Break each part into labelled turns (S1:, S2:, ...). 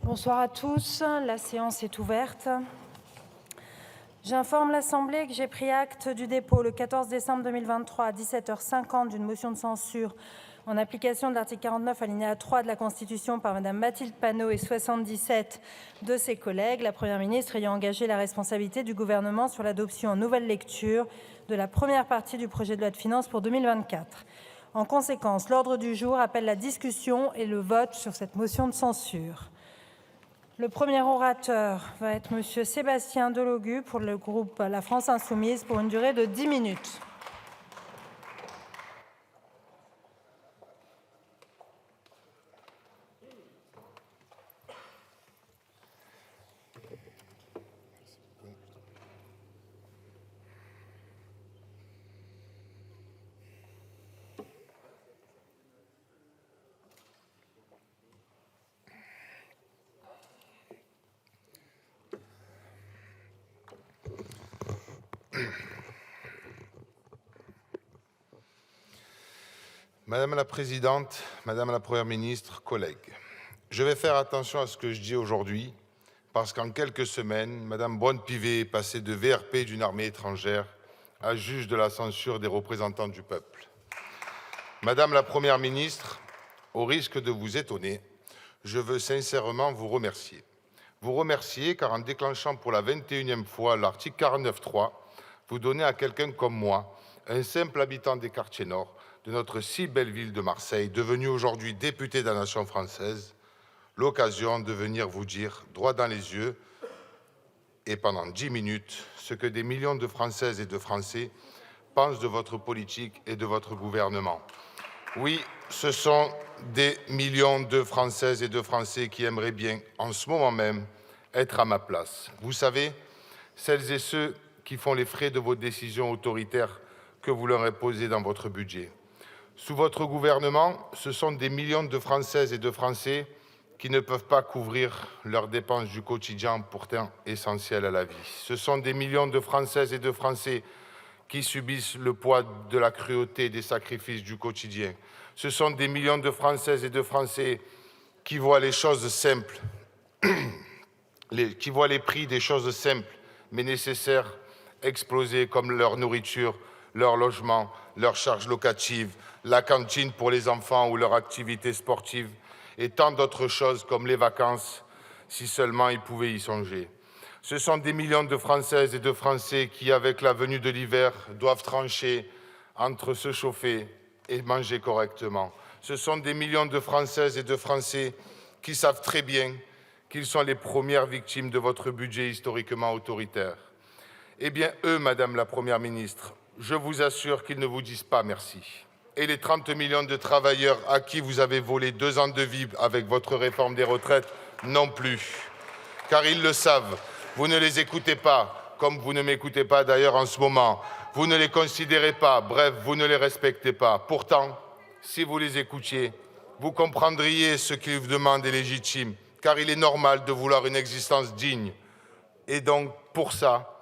S1: Bonsoir à tous, la séance est ouverte. J'informe l'Assemblée que j'ai pris acte du dépôt le 14 décembre 2023 à 17h50 d'une motion de censure en application de l'article 49 alinéa 3 de la Constitution par Mme Mathilde Panot et 77 de ses collègues, la Première ministre ayant engagé la responsabilité du gouvernement sur l'adoption en nouvelle lecture de la première partie du projet de loi de finances pour 2024. En conséquence, l'ordre du jour appelle la discussion et le vote sur cette motion de censure. Le premier orateur va être M. Sébastien Delogu pour le groupe La France Insoumise pour une durée de 10 minutes.
S2: Madame la Présidente, Madame la Première ministre, collègues, je vais faire attention à ce que je dis aujourd'hui, parce qu'en quelques semaines, Madame Braun-Pivet est passée de VRP d'une armée étrangère à juge de la censure des représentants du peuple. Madame la Première ministre, au risque de vous étonner, je veux sincèrement vous remercier. Vous remercier car en déclenchant pour la 21e fois l'article 49.3, vous donnez à quelqu'un comme moi, un simple habitant des quartiers nord, de notre si belle ville de Marseille, devenue aujourd'hui députée de la nation française, l'occasion de venir vous dire, droit dans les yeux, et pendant 10 minutes, ce que des millions de Françaises et de Français pensent de votre politique et de votre gouvernement. Oui, ce sont des millions de Françaises et de Français qui aimeraient bien, en ce moment même, être à ma place. Vous savez, celles et ceux qui font les frais de vos décisions autoritaires que vous leur imposez dans votre budget. Sous votre gouvernement, ce sont des millions de Françaises et de Français qui ne peuvent pas couvrir leurs dépenses du quotidien, pourtant essentielles à la vie. Ce sont des millions de Françaises et de Français qui subissent le poids de la cruauté et des sacrifices du quotidien. Ce sont des millions de Françaises et de Français qui voient les choses simples, qui voient les prix des choses simples mais nécessaires exploser, comme leur nourriture, leur logement, leurs charges locatives, la cantine pour les enfants ou leur activité sportive et tant d'autres choses comme les vacances, si seulement ils pouvaient y songer. Ce sont des millions de Françaises et de Français qui, avec la venue de l'hiver, doivent trancher entre se chauffer et manger correctement. Ce sont des millions de Françaises et de Français qui savent très bien qu'ils sont les premières victimes de votre budget historiquement autoritaire. Eh bien, eux, Madame la Première ministre, je vous assure qu'ils ne vous disent pas merci. Et les 30 millions de travailleurs à qui vous avez volé 2 ans de vie avec votre réforme des retraites non plus. Car ils le savent, vous ne les écoutez pas, comme vous ne m'écoutez pas d'ailleurs en ce moment. Vous ne les considérez pas, bref, vous ne les respectez pas. Pourtant, si vous les écoutiez, vous comprendriez ce qu'ils vous demandent est légitime, car il est normal de vouloir une existence digne. Et donc, pour ça,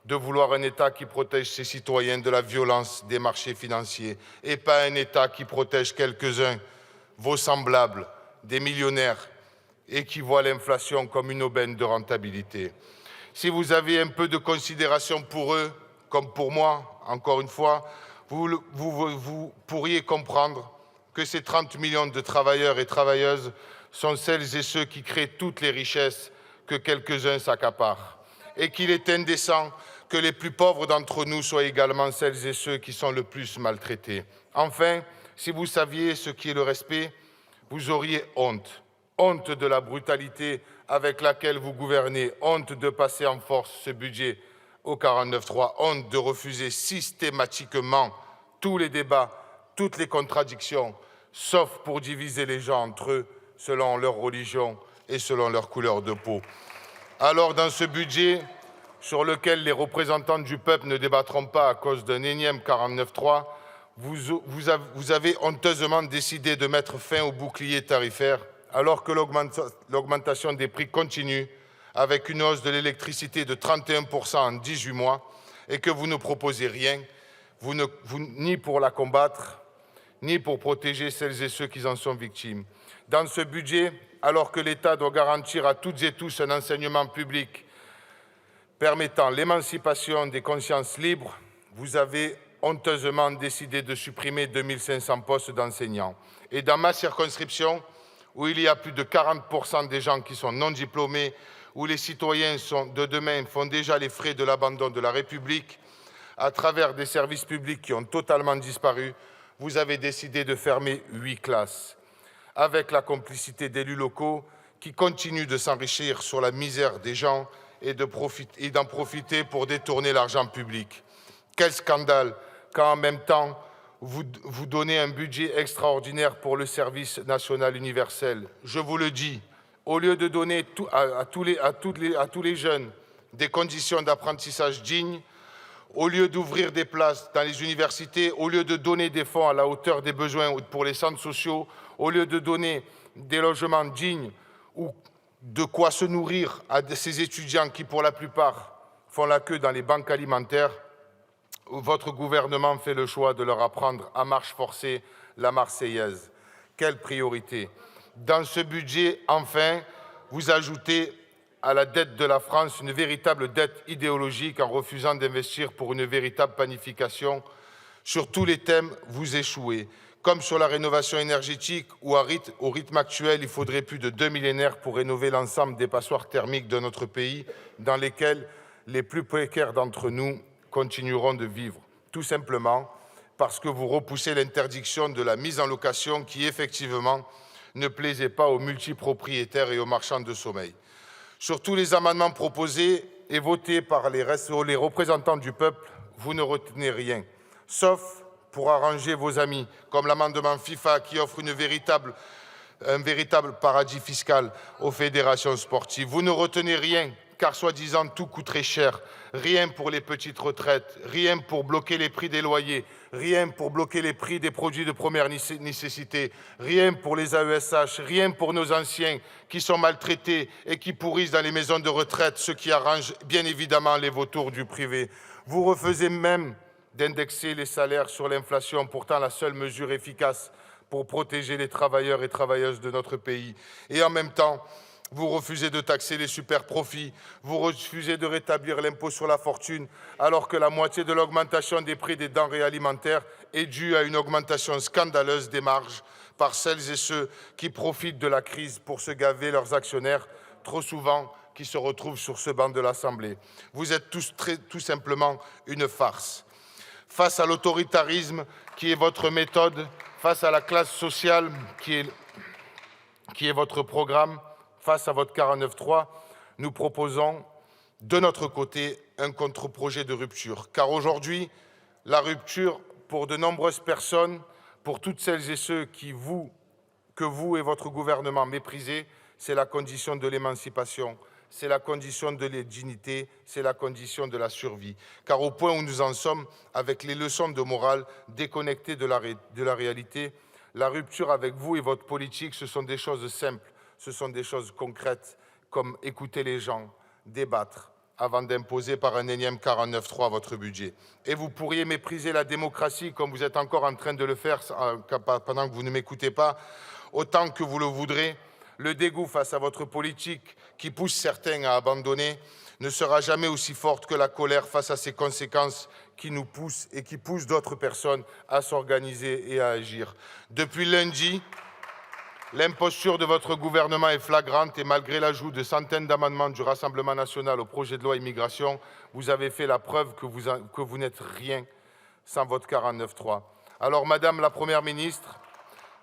S2: de vouloir un État qui protège ses citoyens de la violence des marchés financiers et pas un État qui protège quelques-uns, vos semblables, des millionnaires, et qui voit l'inflation comme une aubaine de rentabilité. Si vous avez un peu de considération pour eux, comme pour moi, encore une fois, vous pourriez comprendre que ces 30 millions de travailleurs et travailleuses sont celles et ceux qui créent toutes les richesses que quelques-uns s'accaparent et qu'il est indécent que les plus pauvres d'entre nous soient également celles et ceux qui sont le plus maltraités. Enfin, si vous saviez ce qu'est le respect, vous auriez honte. Honte de la brutalité avec laquelle vous gouvernez, honte de passer en force ce budget au 49.3, honte de refuser systématiquement tous les débats, toutes les contradictions, sauf pour diviser les gens entre eux selon leur religion et selon leur couleur de peau. Alors, dans ce budget, sur lequel les représentants du peuple ne débattront pas à cause d'un énième 49.3, vous avez honteusement décidé de mettre fin au bouclier tarifaire alors que l'augmentation des prix continue avec une hausse de l'électricité de 31% en 18 mois et que vous ne proposez rien, ni pour la combattre, ni pour protéger celles et ceux qui en sont victimes. Dans ce budget, alors que l'État doit garantir à toutes et tous un enseignement public permettant l'émancipation des consciences libres, vous avez honteusement décidé de supprimer 2500 postes d'enseignants. Et dans ma circonscription, où il y a plus de 40% des gens qui sont non diplômés, où les citoyens de demain font déjà les frais de l'abandon de la République, à travers des services publics qui ont totalement disparu, vous avez décidé de fermer 8 classes, avec la complicité d'élus locaux qui continuent de s'enrichir sur la misère des gens et d'en profiter pour détourner l'argent public. Quel scandale quand en même temps vous donnez un budget extraordinaire pour le service national universel. Je vous le dis, au lieu de donner à tous les jeunes des conditions d'apprentissage dignes, au lieu d'ouvrir des places dans les universités, au lieu de donner des fonds à la hauteur des besoins pour les centres sociaux, au lieu de donner des logements dignes ou de quoi se nourrir à ces étudiants qui, pour la plupart, font la queue dans les banques alimentaires, votre gouvernement fait le choix de leur apprendre à marche forcée la Marseillaise. Quelle priorité! Dans ce budget, enfin, vous ajoutez à la dette de la France une véritable dette idéologique en refusant d'investir pour une véritable planification. Sur tous les thèmes, vous échouez. Comme sur la rénovation énergétique, où au rythme actuel, il faudrait plus de 2 millénaires pour rénover l'ensemble des passoires thermiques de notre pays, dans lesquelles les plus précaires d'entre nous continueront de vivre. Tout simplement parce que vous repoussez l'interdiction de la mise en location qui, effectivement, ne plaisait pas aux multipropriétaires et aux marchands de sommeil. Sur tous les amendements proposés et votés par les représentants du peuple, vous ne retenez rien, sauf pour arranger vos amis, comme l'amendement FIFA qui offre un véritable paradis fiscal aux fédérations sportives. Vous ne retenez rien, car soi-disant tout coûterait cher. Rien pour les petites retraites, rien pour bloquer les prix des loyers, rien pour bloquer les prix des produits de première nécessité, rien pour les AESH, rien pour nos anciens qui sont maltraités et qui pourrissent dans les maisons de retraite, ce qui arrange bien évidemment les vautours du privé. Vous refusez même d'indexer les salaires sur l'inflation, pourtant la seule mesure efficace pour protéger les travailleurs et travailleuses de notre pays. Et en même temps, vous refusez de taxer les superprofits, vous refusez de rétablir l'impôt sur la fortune, alors que la moitié de l'augmentation des prix des denrées alimentaires est due à une augmentation scandaleuse des marges par celles et ceux qui profitent de la crise pour se gaver leurs actionnaires, trop souvent qui se retrouvent sur ce banc de l'Assemblée. Vous êtes tous tout simplement une farce. Face à l'autoritarisme qui est votre méthode, face à la classe sociale qui est votre programme, face à votre 49.3, nous proposons de notre côté un contre-projet de rupture. Car aujourd'hui, la rupture, pour de nombreuses personnes, pour toutes celles et ceux que vous et votre gouvernement méprisez, c'est la condition de l'émancipation, c'est la condition de la dignité, c'est la condition de la survie. Car au point où nous en sommes, avec les leçons de morale déconnectées de la réalité, la rupture avec vous et votre politique, ce sont des choses simples, ce sont des choses concrètes, comme écouter les gens, débattre, avant d'imposer par un énième 49.3 votre budget. Et vous pourriez mépriser la démocratie, comme vous êtes encore en train de le faire pendant que vous ne m'écoutez pas, autant que vous le voudrez. Le dégoût face à votre politique, qui pousse certains à abandonner, ne sera jamais aussi forte que la colère face à ces conséquences qui nous poussent et qui poussent d'autres personnes à s'organiser et à agir. Depuis lundi, l'imposture de votre gouvernement est flagrante et malgré l'ajout de centaines d'amendements du Rassemblement national au projet de loi immigration, vous avez fait la preuve que vous n'êtes rien sans votre 49.3. Alors, Madame la Première ministre,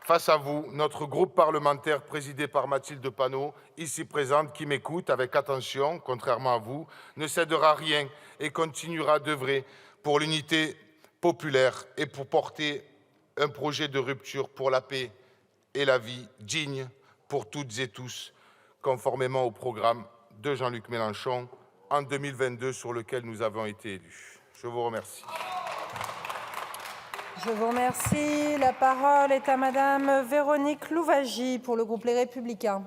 S2: face à vous, notre groupe parlementaire présidé par Mathilde Panot, ici présente, qui m'écoute avec attention, contrairement à vous, ne cédera rien et continuera d'œuvrer pour l'unité populaire et pour porter un projet de rupture pour la paix et la vie digne pour toutes et tous, conformément au programme de Jean-Luc Mélenchon en 2022 sur lequel nous avons été élus. Je vous remercie.
S1: Je vous remercie. La parole est à Madame Véronique Louwagie pour le groupe Les Républicains.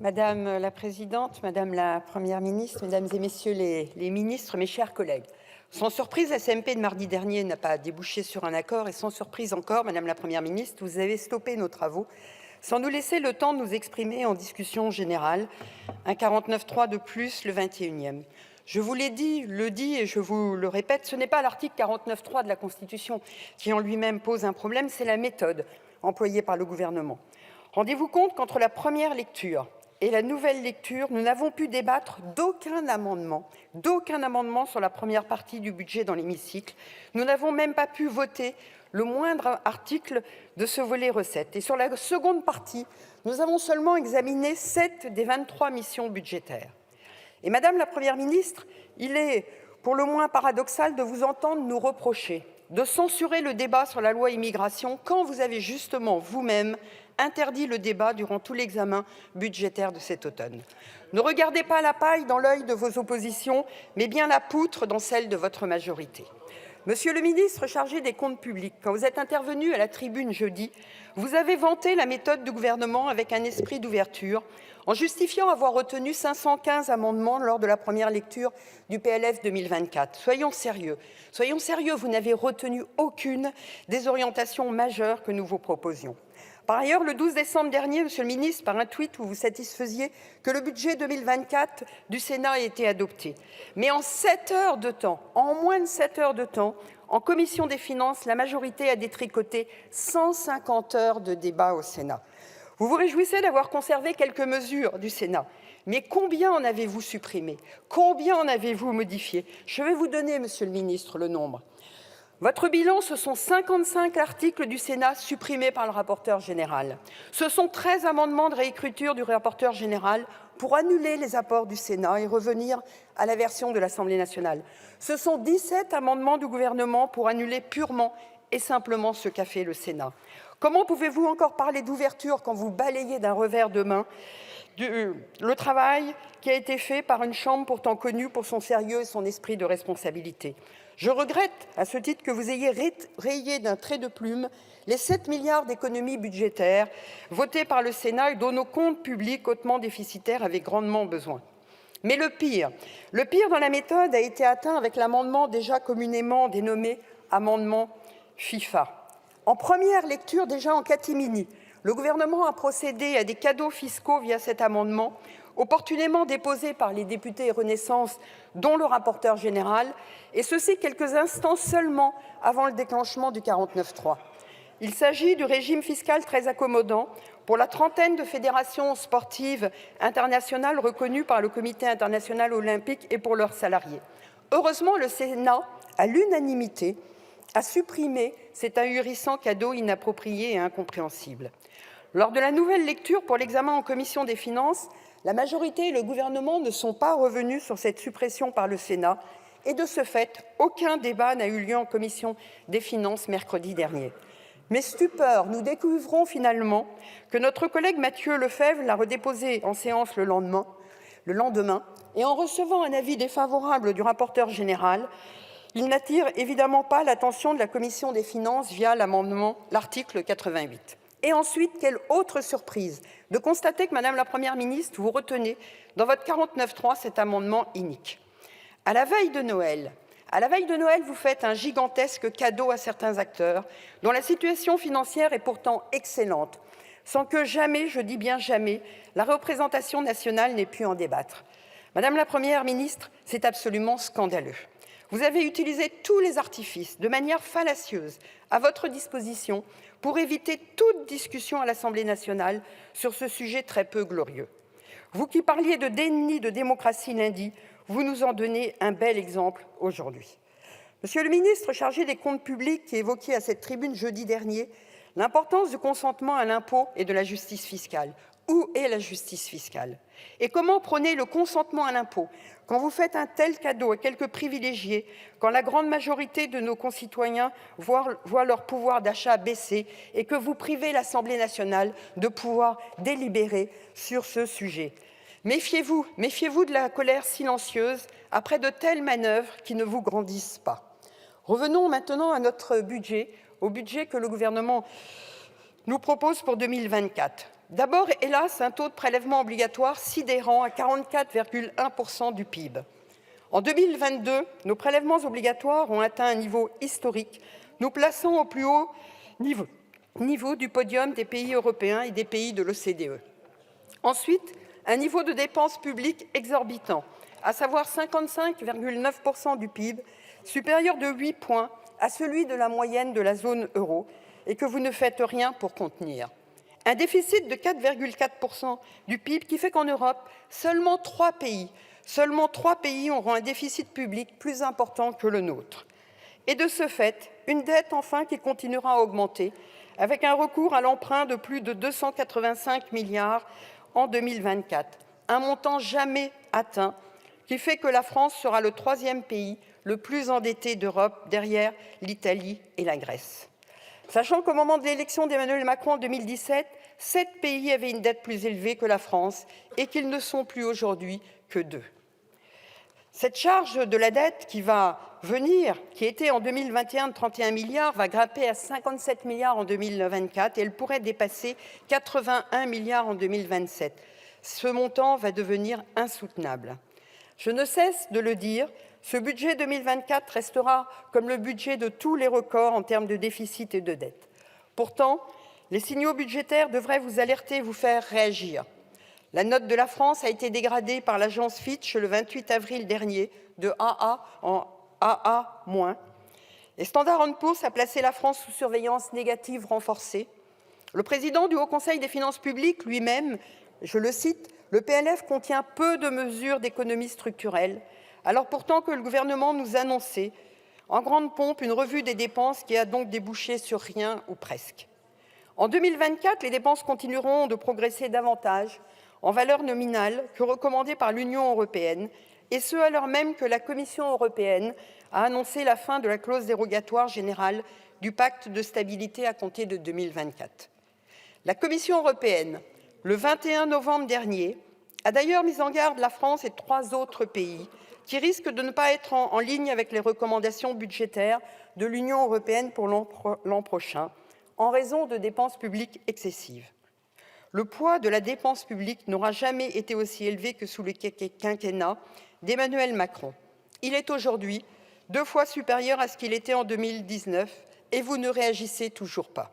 S3: Madame la Présidente, Madame la Première ministre, Mesdames et Messieurs les ministres, mes chers collègues, sans surprise, la CMP de mardi dernier n'a pas débouché sur un accord et sans surprise encore, Madame la Première ministre, vous avez stoppé nos travaux sans nous laisser le temps de nous exprimer en discussion générale. Un 49.3 de plus, le 21e. Je vous l'ai dit, le dis et je vous le répète, ce n'est pas l'article 49.3 de la Constitution qui en lui-même pose un problème, c'est la méthode employée par le gouvernement. Rendez-vous compte qu'entre la première lecture et la nouvelle lecture, nous n'avons pu débattre d'aucun amendement sur la première partie du budget dans l'hémicycle. Nous n'avons même pas pu voter le moindre article de ce volet recettes. Et sur la seconde partie, nous avons seulement examiné 7 des 23 missions budgétaires. Et Madame la Première ministre, il est pour le moins paradoxal de vous entendre nous reprocher de censurer le débat sur la loi immigration quand vous avez justement vous-même interdit le débat durant tout l'examen budgétaire de cet automne. Ne regardez pas la paille dans l'œil de vos oppositions, mais bien la poutre dans celle de votre majorité. Monsieur le ministre chargé des comptes publics, quand vous êtes intervenu à la tribune jeudi, vous avez vanté la méthode du gouvernement avec un esprit d'ouverture, en justifiant avoir retenu 515 amendements lors de la première lecture du PLF 2024. Soyons sérieux, vous n'avez retenu aucune des orientations majeures que nous vous proposions. Par ailleurs, le 12 décembre dernier, Monsieur le ministre, par un tweet où vous satisfaisiez que le budget 2024 du Sénat ait été adopté. Mais en 7 heures de temps, en moins de 7 heures de temps, en commission des finances, la majorité a détricoté 150 heures de débat au Sénat. Vous vous réjouissez d'avoir conservé quelques mesures du Sénat. Mais combien en avez-vous supprimé? Combien en avez-vous modifié? Je vais vous donner, Monsieur le ministre, le nombre. Votre bilan, ce sont 55 articles du Sénat supprimés par le rapporteur général. Ce sont 13 amendements de réécriture du rapporteur général pour annuler les apports du Sénat et revenir à la version de l'Assemblée nationale. Ce sont 17 amendements du gouvernement pour annuler purement et simplement ce qu'a fait le Sénat. Comment pouvez-vous encore parler d'ouverture quand vous balayez d'un revers de main le travail qui a été fait par une Chambre pourtant connue pour son sérieux et son esprit de responsabilité? Je regrette, à ce titre, que vous ayez rayé d'un trait de plume les 7 milliards d'économies budgétaires votées par le Sénat et dont nos comptes publics hautement déficitaires avaient grandement besoin. Mais le pire dans la méthode a été atteint avec l'amendement déjà communément dénommé amendement FIFA. En première lecture, déjà en catimini, le gouvernement a procédé à des cadeaux fiscaux via cet amendement, opportunément déposé par les députés Renaissance, dont le rapporteur général, et ceci quelques instants seulement avant le déclenchement du 49.3. Il s'agit du régime fiscal très accommodant pour la trentaine de fédérations sportives internationales reconnues par le Comité international olympique et pour leurs salariés. Heureusement, le Sénat, à l'unanimité, a supprimé cet ahurissant cadeau inapproprié et incompréhensible. Lors de la nouvelle lecture pour l'examen en commission des finances, la majorité et le gouvernement ne sont pas revenus sur cette suppression par le Sénat et de ce fait, aucun débat n'a eu lieu en commission des finances mercredi dernier. Mais stupeur, nous découvrons finalement que notre collègue Mathieu Lefèvre l'a redéposé en séance le lendemain, et en recevant un avis défavorable du rapporteur général, il n'attire évidemment pas l'attention de la commission des finances via l'article 88. Et ensuite, quelle autre surprise de constater que, Madame la Première ministre, vous retenez dans votre 49.3 cet amendement inique. À la veille de Noël, vous faites un gigantesque cadeau à certains acteurs dont la situation financière est pourtant excellente, sans que jamais, je dis bien jamais, la représentation nationale n'ait pu en débattre. Madame la Première ministre, c'est absolument scandaleux. Vous avez utilisé tous les artifices de manière fallacieuse à votre disposition pour éviter toute discussion à l'Assemblée nationale sur ce sujet très peu glorieux. Vous qui parliez de déni de démocratie lundi, vous nous en donnez un bel exemple aujourd'hui. Monsieur le ministre chargé des comptes publics qui évoquiez à cette tribune jeudi dernier l'importance du consentement à l'impôt et de la justice fiscale. Où est la justice fiscale? Et comment prôner le consentement à l'impôt quand vous faites un tel cadeau à quelques privilégiés, quand la grande majorité de nos concitoyens voient leur pouvoir d'achat baisser et que vous privez l'Assemblée nationale de pouvoir délibérer sur ce sujet? Méfiez-vous de la colère silencieuse après de telles manœuvres qui ne vous grandissent pas. Revenons maintenant à notre budget, au budget que le gouvernement nous propose pour 2024. D'abord, hélas, un taux de prélèvement obligatoire sidérant à 44,1% du PIB. En 2022, nos prélèvements obligatoires ont atteint un niveau historique, nous plaçant au plus haut niveau du podium des pays européens et des pays de l'OCDE. Ensuite, un niveau de dépenses publiques exorbitant, à savoir 55,9% du PIB, supérieur de 8 points à celui de la moyenne de la zone euro, et que vous ne faites rien pour contenir. Un déficit de 4,4% du PIB qui fait qu'en Europe, seulement 3 pays auront un déficit public plus important que le nôtre. Et de ce fait, une dette enfin qui continuera à augmenter, avec un recours à l'emprunt de plus de 285 milliards en 2024, un montant jamais atteint, qui fait que la France sera le 3e pays le plus endetté d'Europe, derrière l'Italie et la Grèce. Sachant qu'au moment de l'élection d'Emmanuel Macron en 2017, 7 pays avaient une dette plus élevée que la France et qu'ils ne sont plus aujourd'hui que 2. Cette charge de la dette qui va venir, qui était en 2021 de 31 milliards, va grimper à 57 milliards en 2024 et elle pourrait dépasser 81 milliards en 2027. Ce montant va devenir insoutenable. Je ne cesse de le dire, ce budget 2024 restera comme le budget de tous les records en termes de déficit et de dette. Pourtant, les signaux budgétaires devraient vous alerter, vous faire réagir. La note de la France a été dégradée par l'agence Fitch le 28 avril dernier de AA en AA-. Et Standard & Poor's a placé la France sous surveillance négative renforcée. Le président du Haut Conseil des finances publiques lui-même, je le cite, « Le PLF contient peu de mesures d'économie structurelle, alors pourtant que le gouvernement nous annonçait en grande pompe une revue des dépenses qui a donc débouché sur rien ou presque. » En 2024, les dépenses continueront de progresser davantage en valeur nominale que recommandée par l'Union européenne, et ce alors même que la Commission européenne a annoncé la fin de la clause dérogatoire générale du pacte de stabilité à compter de 2024. La Commission européenne, le 21 novembre dernier, a d'ailleurs mis en garde la France et 3 autres pays qui risquent de ne pas être en ligne avec les recommandations budgétaires de l'Union européenne pour l'an prochain, en raison de dépenses publiques excessives. Le poids de la dépense publique n'aura jamais été aussi élevé que sous le quinquennat d'Emmanuel Macron. Il est aujourd'hui 2 fois supérieur à ce qu'il était en 2019 et vous ne réagissez toujours pas.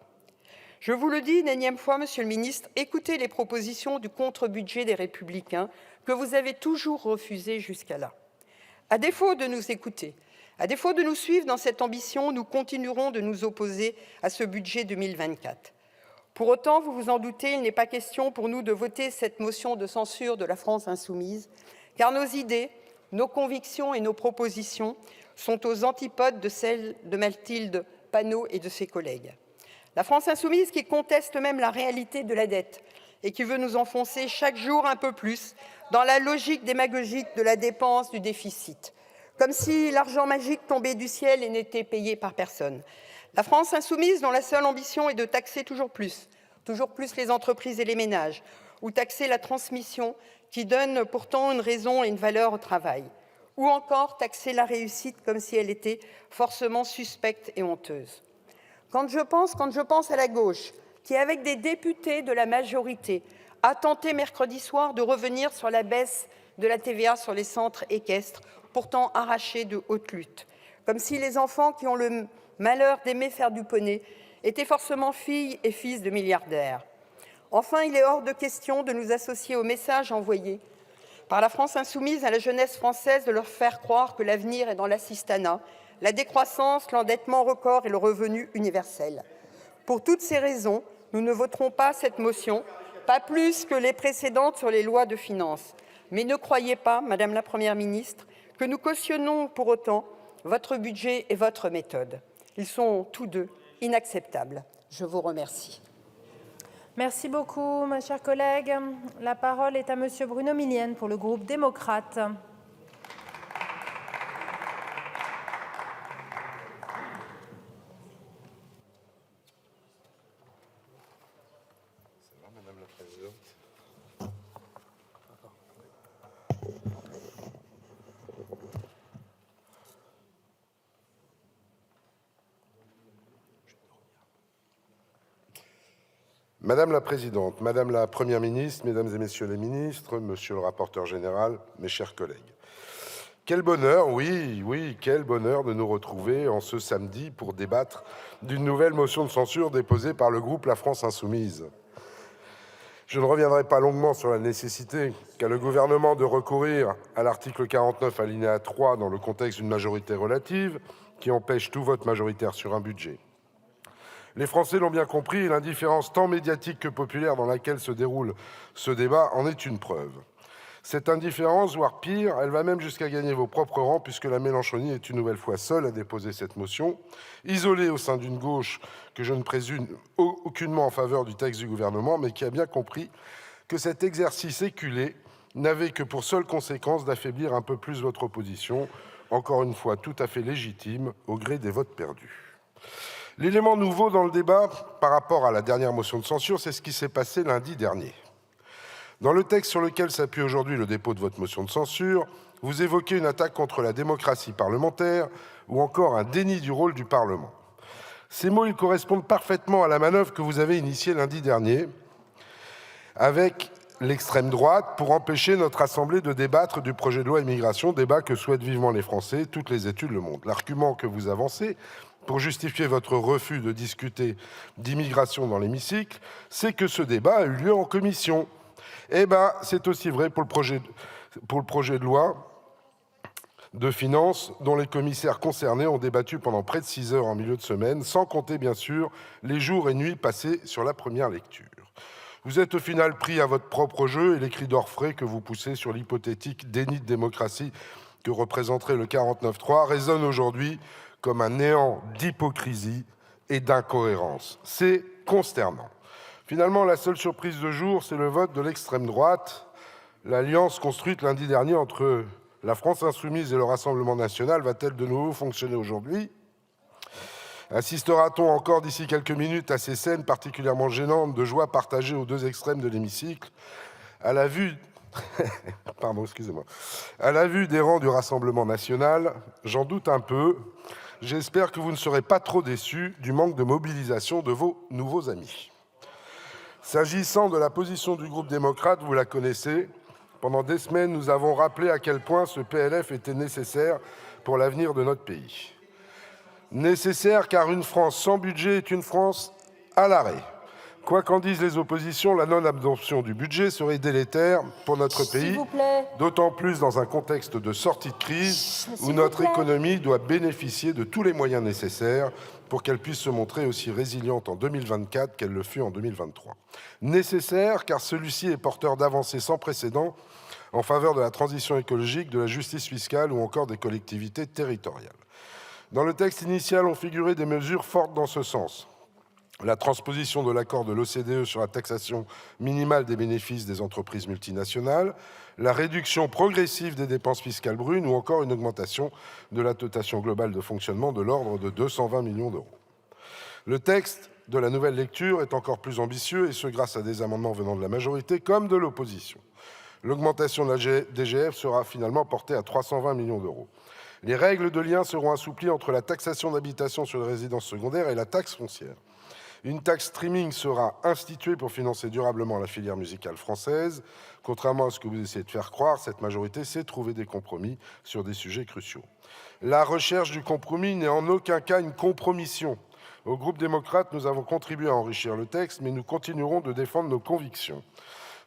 S3: Je vous le dis une énième fois, Monsieur le Ministre, écoutez les propositions du contre-budget des Républicains que vous avez toujours refusées jusqu'à là. À défaut de nous écouter, à défaut de nous suivre dans cette ambition, nous continuerons de nous opposer à ce budget 2024. Pour autant, vous vous en doutez, il n'est pas question pour nous de voter cette motion de censure de la France insoumise, car nos idées, nos convictions et nos propositions sont aux antipodes de celles de Mathilde Panot et de ses collègues. La France insoumise qui conteste même la réalité de la dette et qui veut nous enfoncer chaque jour un peu plus dans la logique démagogique de la dépense, du déficit, comme si l'argent magique tombait du ciel et n'était payé par personne. La France insoumise dont la seule ambition est de taxer toujours plus les entreprises et les ménages, ou taxer la transmission qui donne pourtant une raison et une valeur au travail, ou encore taxer la réussite comme si elle était forcément suspecte et honteuse. Quand je pense à la gauche, qui, avec des députés de la majorité, a tenté mercredi soir de revenir sur la baisse de la TVA sur les centres équestres, pourtant arrachés de haute lutte, comme si les enfants qui ont le malheur d'aimer faire du poney étaient forcément filles et fils de milliardaires. Enfin, il est hors de question de nous associer au message envoyé par la France insoumise à la jeunesse française de leur faire croire que l'avenir est dans l'assistanat, la décroissance, l'endettement record et le revenu universel. Pour toutes ces raisons, nous ne voterons pas cette motion, pas plus que les précédentes sur les lois de finances. Mais ne croyez pas, Madame la Première ministre, que nous cautionnons pour autant votre budget et votre méthode. Ils sont tous deux inacceptables. Je vous remercie.
S1: Merci beaucoup, ma chère collègue. La parole est à Monsieur Bruno Millienne pour le groupe démocrate.
S2: Madame la Présidente.
S4: Madame la Présidente, Madame la Première ministre, Mesdames et Messieurs les ministres, Monsieur le rapporteur général, mes chers collègues. Quel bonheur, oui, quel bonheur de nous retrouver en ce samedi pour débattre d'une nouvelle motion de censure déposée par le groupe La France Insoumise. Je ne reviendrai pas longuement sur la nécessité qu'a le gouvernement de recourir à l'article 49 alinéa 3 dans le contexte d'une majorité relative qui empêche tout vote majoritaire sur un budget. Les Français l'ont bien compris et l'indifférence tant médiatique que populaire dans laquelle se déroule ce débat en est une preuve. Cette indifférence, voire pire, elle va même jusqu'à gagner vos propres rangs puisque la Mélenchonie est une nouvelle fois seule à déposer cette motion, isolée au sein d'une gauche que je ne présume aucunement en faveur du texte du gouvernement, mais qui a bien compris que cet exercice éculé n'avait que pour seule conséquence d'affaiblir un peu plus votre opposition, encore une fois tout à fait légitime, au gré des votes perdus. L'élément nouveau dans le débat par rapport à la dernière motion de censure, c'est ce qui s'est passé lundi dernier. Dans le texte sur lequel s'appuie aujourd'hui le dépôt de votre motion de censure, vous évoquez une attaque contre la démocratie parlementaire ou encore un déni du rôle du Parlement. Ces mots, ils correspondent parfaitement à la manœuvre que vous avez initiée lundi dernier avec l'extrême droite pour empêcher notre Assemblée de débattre du projet de loi immigration, débat que souhaitent vivement les Français, toutes les études le montrent. L'argument que vous avancez pour justifier votre refus de discuter d'immigration dans l'hémicycle, c'est que ce débat a eu lieu en commission. Eh bien, c'est aussi vrai pour le projet de loi de finances dont les commissaires concernés ont débattu pendant près de 6 heures en milieu de semaine, sans compter bien sûr les jours et nuits passés sur la première lecture. Vous êtes au final pris à votre propre jeu et les cris d'orfraie que vous poussez sur l'hypothétique déni de démocratie que représenterait le 49.3 résonnent aujourd'hui comme un néant d'hypocrisie et d'incohérence. C'est consternant. Finalement, la seule surprise de jour, c'est le vote de l'extrême droite. L'alliance construite lundi dernier entre la France Insoumise et le Rassemblement national va-t-elle de nouveau fonctionner aujourd'hui ? Assistera-t-on encore d'ici quelques minutes à ces scènes particulièrement gênantes de joie partagée aux deux extrêmes de l'hémicycle ? À la vue des rangs du Rassemblement national, j'en doute un peu. J'espère que vous ne serez pas trop déçus du manque de mobilisation de vos nouveaux amis. S'agissant de la position du groupe démocrate, vous la connaissez. Pendant des semaines, nous avons rappelé à quel point ce PLF était nécessaire pour l'avenir de notre pays. Nécessaire car une France sans budget est une France à l'arrêt. Quoi qu'en disent les oppositions, la non-absorption du budget serait délétère pour notre pays, d'autant plus dans un contexte de sortie de crise où notre économie doit bénéficier de tous les moyens nécessaires pour qu'elle puisse se montrer aussi résiliente en 2024 qu'elle le fut en 2023. Nécessaire car celui-ci est porteur d'avancées sans précédent en faveur de la transition écologique, de la justice fiscale ou encore des collectivités territoriales. Dans le texte initial ont figuré des mesures fortes dans ce sens. La transposition de l'accord de l'OCDE sur la taxation minimale des bénéfices des entreprises multinationales, la réduction progressive des dépenses fiscales brunes ou encore une augmentation de la dotation globale de fonctionnement de l'ordre de 220 millions d'euros. Le texte de la nouvelle lecture est encore plus ambitieux et ce grâce à des amendements venant de la majorité comme de l'opposition. L'augmentation de la DGF sera finalement portée à 320 millions d'euros. Les règles de lien seront assouplies entre la taxation d'habitation sur les résidences secondaires et la taxe foncière. Une taxe streaming sera instituée pour financer durablement la filière musicale française. Contrairement à ce que vous essayez de faire croire, cette majorité sait trouver des compromis sur des sujets cruciaux. La recherche du compromis n'est en aucun cas une compromission. Au groupe démocrate, nous avons contribué à enrichir le texte, mais nous continuerons de défendre nos convictions.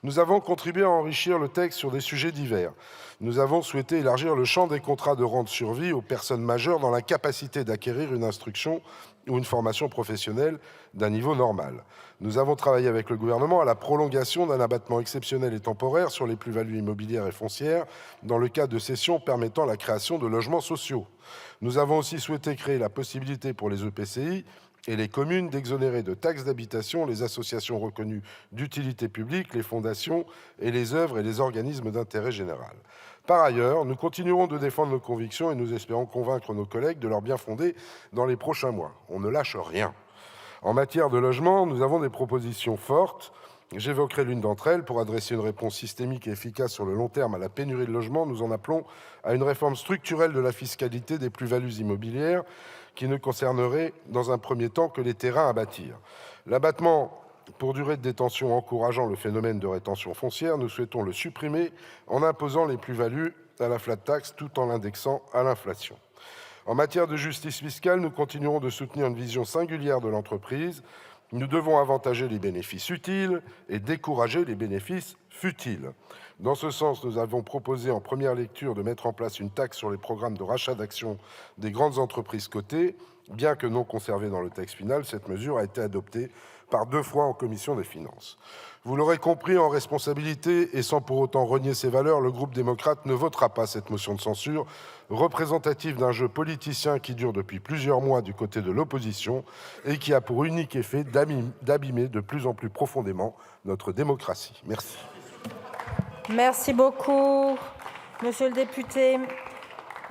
S4: Nous avons contribué à enrichir le texte sur des sujets divers. Nous avons souhaité élargir le champ des contrats de rente sur vie aux personnes majeures dans la capacité d'acquérir une instruction ou une formation professionnelle d'un niveau normal. Nous avons travaillé avec le gouvernement à la prolongation d'un abattement exceptionnel et temporaire sur les plus-values immobilières et foncières dans le cas de cessions permettant la création de logements sociaux. Nous avons aussi souhaité créer la possibilité pour les EPCI et les communes d'exonérer de taxes d'habitation les associations reconnues d'utilité publique, les fondations et les œuvres et les organismes d'intérêt général. Par ailleurs, nous continuerons de défendre nos convictions et nous espérons convaincre nos collègues de leur bien fondé dans les prochains mois. On ne lâche rien. En matière de logement, nous avons des propositions fortes. J'évoquerai l'une d'entre elles. Pour adresser une réponse systémique et efficace sur le long terme à la pénurie de logements, nous en appelons à une réforme structurelle de la fiscalité des plus-values immobilières qui ne concernerait dans un premier temps que les terrains à bâtir. L'abattement pour durée de détention encourageant le phénomène de rétention foncière, nous souhaitons le supprimer en imposant les plus-values à la flat tax tout en l'indexant à l'inflation. En matière de justice fiscale, nous continuerons de soutenir une vision singulière de l'entreprise. Nous devons avantager les bénéfices utiles et décourager les bénéfices futiles. Dans ce sens, nous avons proposé en première lecture de mettre en place une taxe sur les programmes de rachat d'actions des grandes entreprises cotées. Bien que non conservée dans le texte final, cette mesure a été adoptée par 2 fois en commission des finances. Vous l'aurez compris, en responsabilité et sans pour autant renier ses valeurs, le groupe démocrate ne votera pas cette motion de censure, représentative d'un jeu politicien qui dure depuis plusieurs mois du côté de l'opposition et qui a pour unique effet d'abîmer de plus en plus profondément notre démocratie. Merci.
S1: Merci beaucoup, monsieur le député.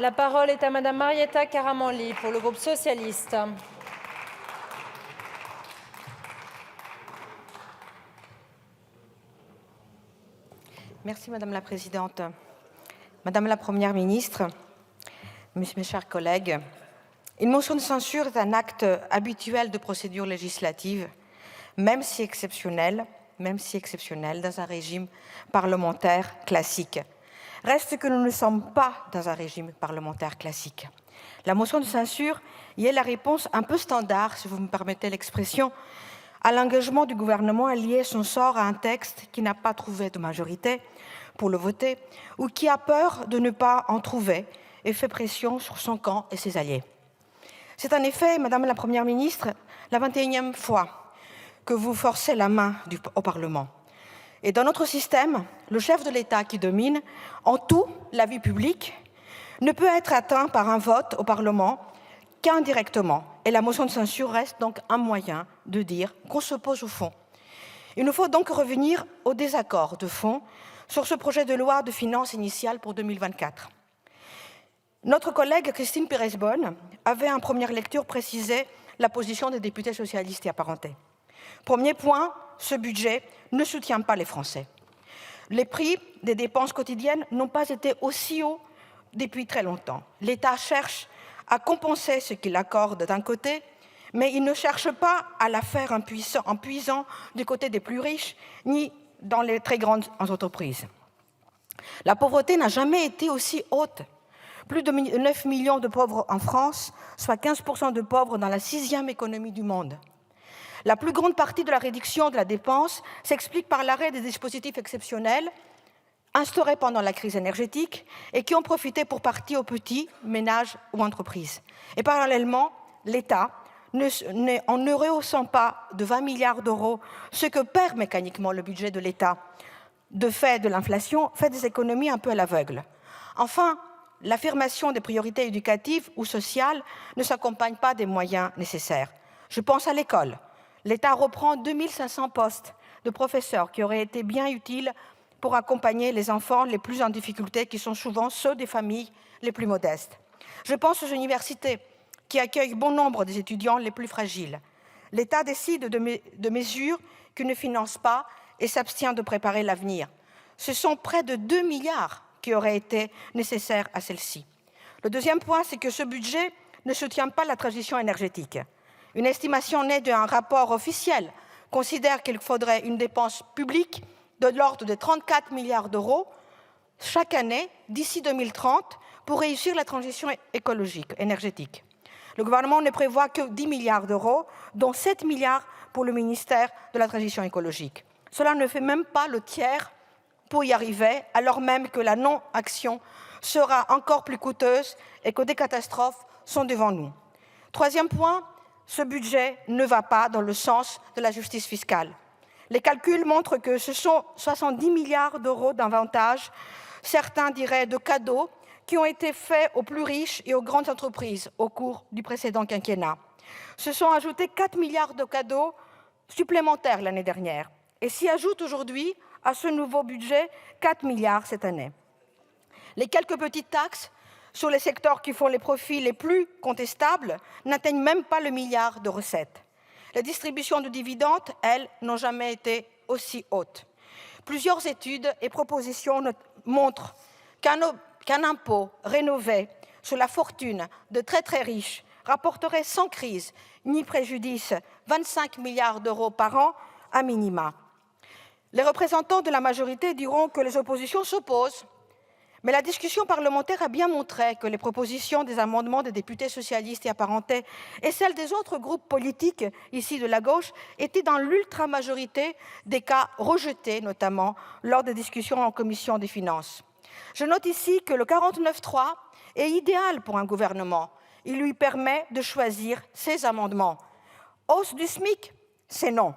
S1: La parole est à madame Marietta Karamanli pour le groupe socialiste.
S5: Merci Madame la Présidente. Madame la Première ministre, mes chers collègues, une motion de censure est un acte habituel de procédure législative, même si exceptionnel dans un régime parlementaire classique. Reste que nous ne sommes pas dans un régime parlementaire classique. La motion de censure y est la réponse un peu standard, si vous me permettez l'expression, à l'engagement du gouvernement à lier son sort à un texte qui n'a pas trouvé de majorité pour le voter ou qui a peur de ne pas en trouver et fait pression sur son camp et ses alliés. C'est en effet, Madame la Première ministre, la 21e fois que vous forcez la main au Parlement. Et dans notre système, le chef de l'État qui domine en tout la vie publique ne peut être atteint par un vote au Parlement qu'indirectement. Et la motion de censure reste donc un moyen de dire qu'on s'oppose au fond. Il nous faut donc revenir au désaccord de fond sur ce projet de loi de finances initiale pour 2024. Notre collègue Christine Pires-Beaune avait en première lecture précisé la position des députés socialistes y apparentés. Premier point, ce budget ne soutient pas les Français. Les prix des dépenses quotidiennes n'ont pas été aussi hauts depuis très longtemps. L'État cherche à compenser ce qu'il accorde d'un côté, mais il ne cherche pas à la faire en puisant du côté des plus riches, ni dans les très grandes entreprises. La pauvreté n'a jamais été aussi haute. Plus de 9 millions de pauvres en France, soit 15% de pauvres dans la 6e économie du monde. La plus grande partie de la réduction de la dépense s'explique par l'arrêt des dispositifs exceptionnels instaurés pendant la crise énergétique et qui ont profité pour partie aux petits ménages ou entreprises. Et parallèlement, l'État, en ne rehaussant pas de 20 milliards d'euros ce que perd mécaniquement le budget de l'État de fait de l'inflation, fait des économies un peu à l'aveugle. Enfin, l'affirmation des priorités éducatives ou sociales ne s'accompagne pas des moyens nécessaires. Je pense à l'école. L'État reprend 2500 postes de professeurs qui auraient été bien utiles pour accompagner les enfants les plus en difficulté, qui sont souvent ceux des familles les plus modestes. Je pense aux universités, qui accueillent bon nombre des étudiants les plus fragiles. L'État décide de mesures qu'il ne finance pas et s'abstient de préparer l'avenir. Ce sont près de 2 milliards qui auraient été nécessaires à celle-ci. Le deuxième point, c'est que ce budget ne soutient pas la transition énergétique. Une estimation née d'un rapport officiel considère qu'il faudrait une dépense publique de l'ordre de 34 milliards d'euros chaque année d'ici 2030 pour réussir la transition énergétique. Le gouvernement ne prévoit que 10 milliards d'euros, dont 7 milliards pour le ministère de la Transition écologique. Cela ne fait même pas le tiers pour y arriver, alors même que la non-action sera encore plus coûteuse et que des catastrophes sont devant nous. Troisième point, ce budget ne va pas dans le sens de la justice fiscale. Les calculs montrent que ce sont 70 milliards d'euros d'avantages, certains diraient de cadeaux, qui ont été faits aux plus riches et aux grandes entreprises au cours du précédent quinquennat. Se sont ajoutés 4 milliards de cadeaux supplémentaires l'année dernière et s'y ajoutent aujourd'hui à ce nouveau budget 4 milliards cette année. Les quelques petites taxes sur les secteurs qui font les profits les plus contestables n'atteignent même pas le milliard de recettes. Les distributions de dividendes, elles, n'ont jamais été aussi hautes. Plusieurs études et propositions montrent qu'un impôt rénové sur la fortune de très très riches rapporterait sans crise ni préjudice 25 milliards d'euros par an à minima. Les représentants de la majorité diront que les oppositions s'opposent, mais la discussion parlementaire a bien montré que les propositions des amendements des députés socialistes y apparentés et celles des autres groupes politiques ici de la gauche étaient dans l'ultra-majorité des cas rejetés, notamment lors des discussions en commission des finances. Je note ici que le 49.3 est idéal pour un gouvernement. Il lui permet de choisir ses amendements. Hausse du SMIC, c'est non.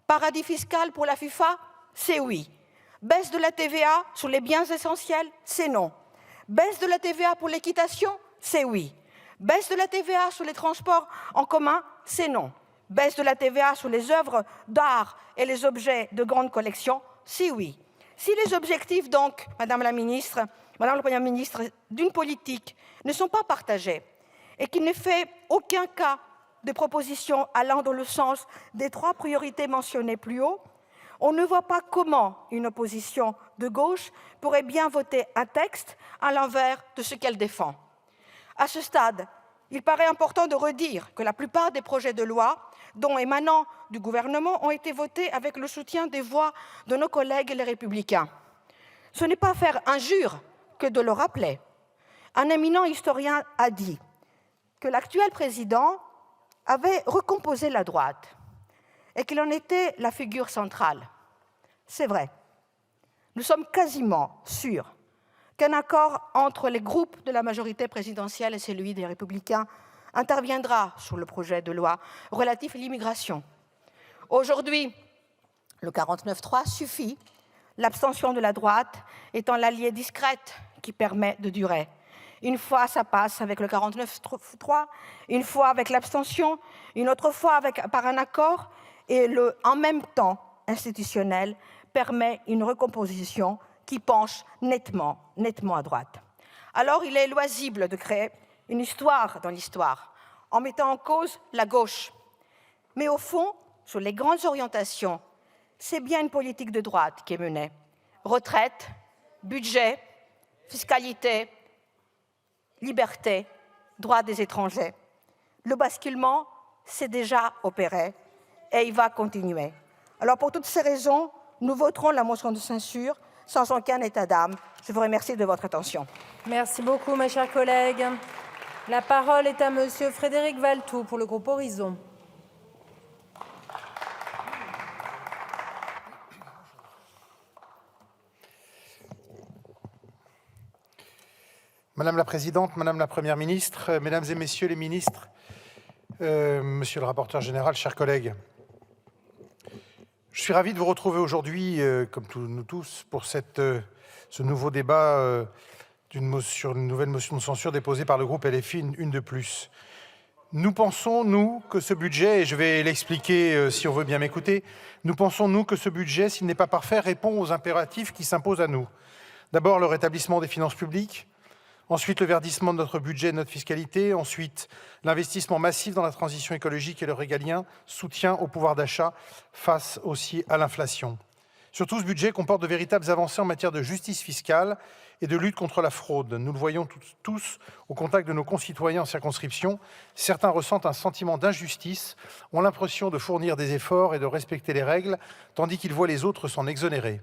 S5: Paradis fiscal pour la FIFA, c'est oui. Baisse de la TVA sur les biens essentiels, c'est non. Baisse de la TVA pour l'équitation, c'est oui. Baisse de la TVA sur les transports en commun, c'est non. Baisse de la TVA sur les œuvres d'art et les objets de grande collection, c'est oui. Si les objectifs, donc, Madame la Première ministre, d'une politique ne sont pas partagés et qu'il ne fait aucun cas de propositions allant dans le sens des 3 priorités mentionnées plus haut, on ne voit pas comment une opposition de gauche pourrait bien voter un texte à l'envers de ce qu'elle défend. À ce stade, il paraît important de redire que la plupart des projets de loi, dont émanant du gouvernement, ont été votés avec le soutien des voix de nos collègues les Républicains. Ce n'est pas faire injure que de le rappeler. Un éminent historien a dit que l'actuel président avait recomposé la droite et qu'il en était la figure centrale. C'est vrai. Nous sommes quasiment sûrs qu'un accord entre les groupes de la majorité présidentielle et celui des Républicains interviendra sur le projet de loi relatif à l'immigration. Aujourd'hui, le 49.3 suffit, l'abstention de la droite étant l'alliée discrète qui permet de durer. Une fois, ça passe avec le 49.3, une fois avec l'abstention, une autre fois par un accord, et le « en même temps » institutionnel permet une recomposition qui penche nettement à droite. Alors, il est loisible de créer une histoire dans l'histoire, en mettant en cause la gauche. Mais au fond, sur les grandes orientations, c'est bien une politique de droite qui est menée. Retraite, budget, fiscalité, liberté, droit des étrangers. Le basculement s'est déjà opéré et il va continuer. Alors pour toutes ces raisons, nous voterons la motion de censure sans aucun état d'âme. Je vous remercie de votre attention.
S1: Merci beaucoup, mes chers collègues. La parole est à Monsieur Frédéric Valletoux pour le groupe Horizon.
S6: Madame la Présidente, Madame la Première ministre, Mesdames et Messieurs les ministres, Monsieur le rapporteur général, chers collègues, je suis ravi de vous retrouver aujourd'hui, comme nous tous, pour ce nouveau débat sur une nouvelle motion de censure déposée par le groupe LFI, une de plus. Nous pensons, nous, que ce budget, et je vais l'expliquer si on veut bien m'écouter, nous pensons, nous, que ce budget, s'il n'est pas parfait, répond aux impératifs qui s'imposent à nous. D'abord, le rétablissement des finances publiques, ensuite le verdissement de notre budget et de notre fiscalité, ensuite l'investissement massif dans la transition écologique et le régalien, soutien au pouvoir d'achat face aussi à l'inflation. Surtout, ce budget comporte de véritables avancées en matière de justice fiscale et de lutte contre la fraude. Nous le voyons tous au contact de nos concitoyens en circonscription. Certains ressentent un sentiment d'injustice, ont l'impression de fournir des efforts et de respecter les règles, tandis qu'ils voient les autres s'en exonérer.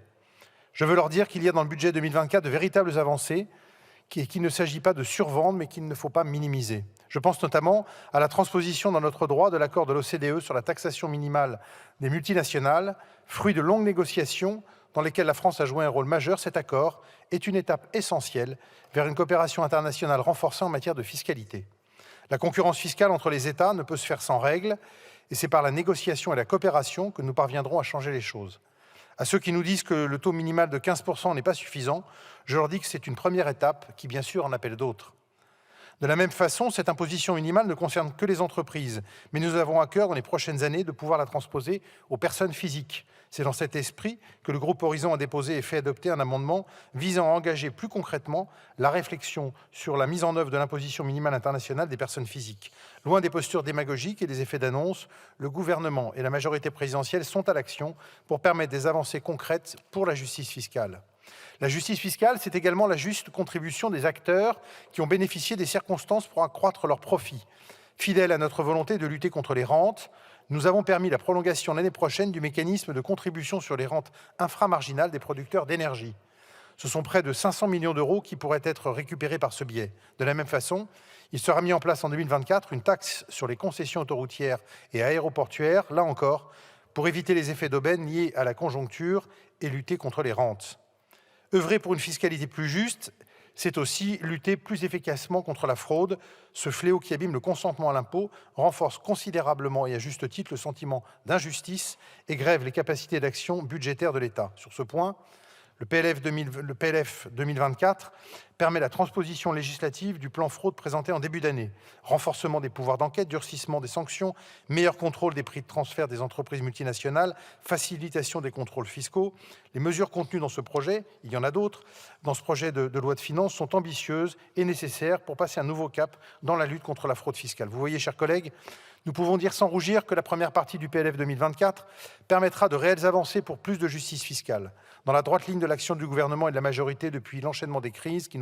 S6: Je veux leur dire qu'il y a dans le budget 2024 de véritables avancées, qu'il ne s'agit pas de survendre, mais qu'il ne faut pas minimiser. Je pense notamment à la transposition dans notre droit de l'accord de l'OCDE sur la taxation minimale des multinationales, fruit de longues négociations dans lesquelles la France a joué un rôle majeur. Cet accord est une étape essentielle vers une coopération internationale renforcée en matière de fiscalité. La concurrence fiscale entre les États ne peut se faire sans règles, et c'est par la négociation et la coopération que nous parviendrons à changer les choses. À ceux qui nous disent que le taux minimal de 15% n'est pas suffisant, je leur dis que c'est une première étape qui, bien sûr, en appelle d'autres. De la même façon, cette imposition minimale ne concerne que les entreprises, mais nous avons à cœur, dans les prochaines années, de pouvoir la transposer aux personnes physiques. C'est dans cet esprit que le groupe Horizon a déposé et fait adopter un amendement visant à engager plus concrètement la réflexion sur la mise en œuvre de l'imposition minimale internationale des personnes physiques. Loin des postures démagogiques et des effets d'annonce, le gouvernement et la majorité présidentielle sont à l'action pour permettre des avancées concrètes pour la justice fiscale. La justice fiscale, c'est également la juste contribution des acteurs qui ont bénéficié des circonstances pour accroître leurs profits. Fidèles à notre volonté de lutter contre les rentes, nous avons permis la prolongation l'année prochaine du mécanisme de contribution sur les rentes inframarginales des producteurs d'énergie. Ce sont près de 500 millions d'euros qui pourraient être récupérés par ce biais. De la même façon, il sera mis en place en 2024 une taxe sur les concessions autoroutières et aéroportuaires, là encore, pour éviter les effets d'aubaine liés à la conjoncture et lutter contre les rentes. Œuvrer pour une fiscalité plus juste, c'est aussi lutter plus efficacement contre la fraude. Ce fléau qui abîme le consentement à l'impôt renforce considérablement et à juste titre le sentiment d'injustice et grève les capacités d'action budgétaire de l'État. Sur ce point, le PLF 2024 permet la transposition législative du plan fraude présenté en début d'année. Renforcement des pouvoirs d'enquête, durcissement des sanctions, meilleur contrôle des prix de transfert des entreprises multinationales, facilitation des contrôles fiscaux. Les mesures contenues dans ce projet, il y en a d'autres, dans ce projet de loi de finances, sont ambitieuses et nécessaires pour passer un nouveau cap dans la lutte contre la fraude fiscale. Vous voyez, chers collègues, nous pouvons dire sans rougir que la première partie du PLF 2024 permettra de réelles avancées pour plus de justice fiscale. Dans la droite ligne de l'action du gouvernement et de la majorité depuis l'enchaînement des crises qui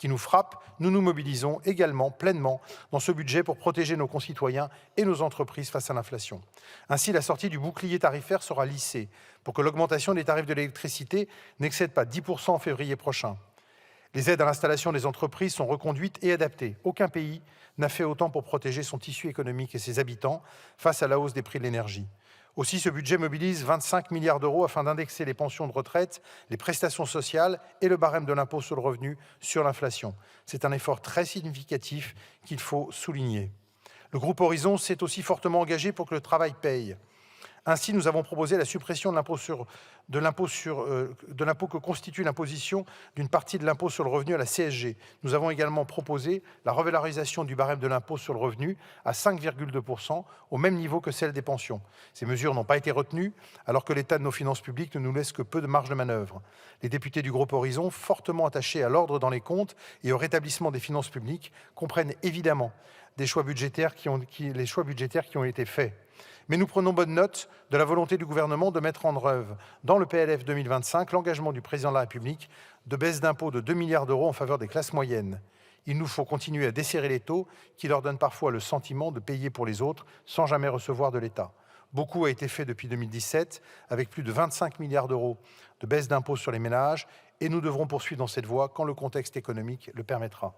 S6: nous frappent, nous nous mobilisons également pleinement dans ce budget pour protéger nos concitoyens et nos entreprises face à l'inflation. Ainsi, la sortie du bouclier tarifaire sera lissée pour que l'augmentation des tarifs de l'électricité n'excède pas 10% en février prochain. Les aides à l'installation des entreprises sont reconduites et adaptées. Aucun pays n'a fait autant pour protéger son tissu économique et ses habitants face à la hausse des prix de l'énergie. Aussi, ce budget mobilise 25 milliards d'euros afin d'indexer les pensions de retraite, les prestations sociales et le barème de l'impôt sur le revenu sur l'inflation. C'est un effort très significatif qu'il faut souligner. Le groupe Horizon s'est aussi fortement engagé pour que le travail paye. Ainsi, nous avons proposé la suppression de l'impôt que constitue l'imposition d'une partie de l'impôt sur le revenu à la CSG. Nous avons également proposé la revalorisation du barème de l'impôt sur le revenu à 5,2%, au même niveau que celle des pensions. Ces mesures n'ont pas été retenues, alors que l'état de nos finances publiques ne nous laisse que peu de marge de manœuvre. Les députés du groupe Horizon, fortement attachés à l'ordre dans les comptes et au rétablissement des finances publiques, comprennent évidemment les choix budgétaires qui ont été faits. Mais nous prenons bonne note de la volonté du gouvernement de mettre en œuvre dans le PLF 2025 l'engagement du président de la République de baisse d'impôts de 2 milliards d'euros en faveur des classes moyennes. Il nous faut continuer à desserrer les taux qui leur donnent parfois le sentiment de payer pour les autres sans jamais recevoir de l'État. Beaucoup a été fait depuis 2017 avec plus de 25 milliards d'euros de baisse d'impôts sur les ménages et nous devrons poursuivre dans cette voie quand le contexte économique le permettra.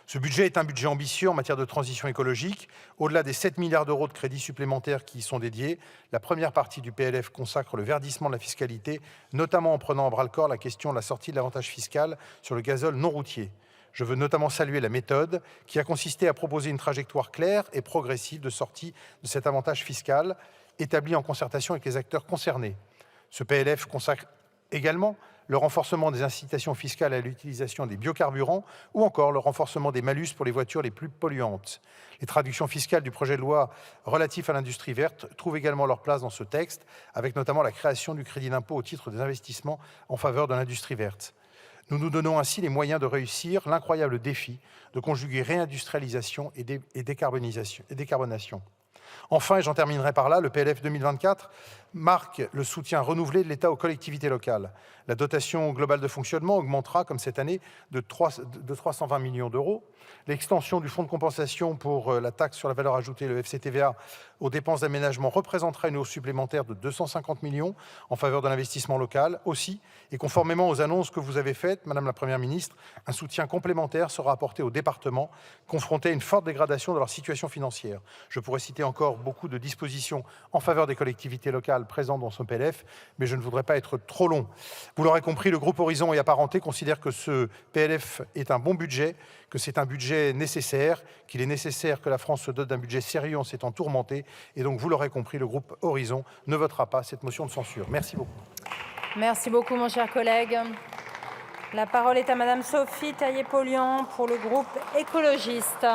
S6: Ce budget est un budget ambitieux en matière de transition écologique. Au-delà des 7 milliards d'euros de crédits supplémentaires qui y sont dédiés, la première partie du PLF consacre le verdissement de la fiscalité, notamment en prenant à bras-le-corps la question de la sortie de l'avantage fiscal sur le gazole non routier. Je veux notamment saluer la méthode qui a consisté à proposer une trajectoire claire et progressive de sortie de cet avantage fiscal, établie en concertation avec les acteurs concernés. Ce PLF consacre également le renforcement des incitations fiscales à l'utilisation des biocarburants ou encore le renforcement des malus pour les voitures les plus polluantes. Les traductions fiscales du projet de loi relatif à l'industrie verte trouvent également leur place dans ce texte, avec notamment la création du crédit d'impôt au titre des investissements en faveur de l'industrie verte. Nous nous donnons ainsi les moyens de réussir l'incroyable défi de conjuguer réindustrialisation et décarbonation. Enfin, et j'en terminerai par là, le PLF 2024 marque le soutien renouvelé de l'État aux collectivités locales. La dotation globale de fonctionnement augmentera, comme cette année, de 320 millions d'euros. L'extension du fonds de compensation pour la taxe sur la valeur ajoutée, le FCTVA, aux dépenses d'aménagement représentera une hausse supplémentaire de 250 millions en faveur de l'investissement local aussi. Et conformément aux annonces que vous avez faites, Madame la Première ministre, un soutien complémentaire sera apporté aux départements confrontés à une forte dégradation de leur situation financière. Je pourrais citer encore beaucoup de dispositions en faveur des collectivités locales présentes dans ce PLF, mais je ne voudrais pas être trop long. Vous l'aurez compris, le groupe Horizon et Apparentés considère que ce PLF est un bon budget, que c'est un budget nécessaire, qu'il est nécessaire que la France se dote d'un budget sérieux en ces temps tourmentés. Et donc, vous l'aurez compris, le groupe Horizon ne votera pas cette motion de censure. Merci beaucoup.
S1: Merci beaucoup, mon cher collègue. La parole est à Madame Sophie Taillé-Polian pour le groupe écologiste.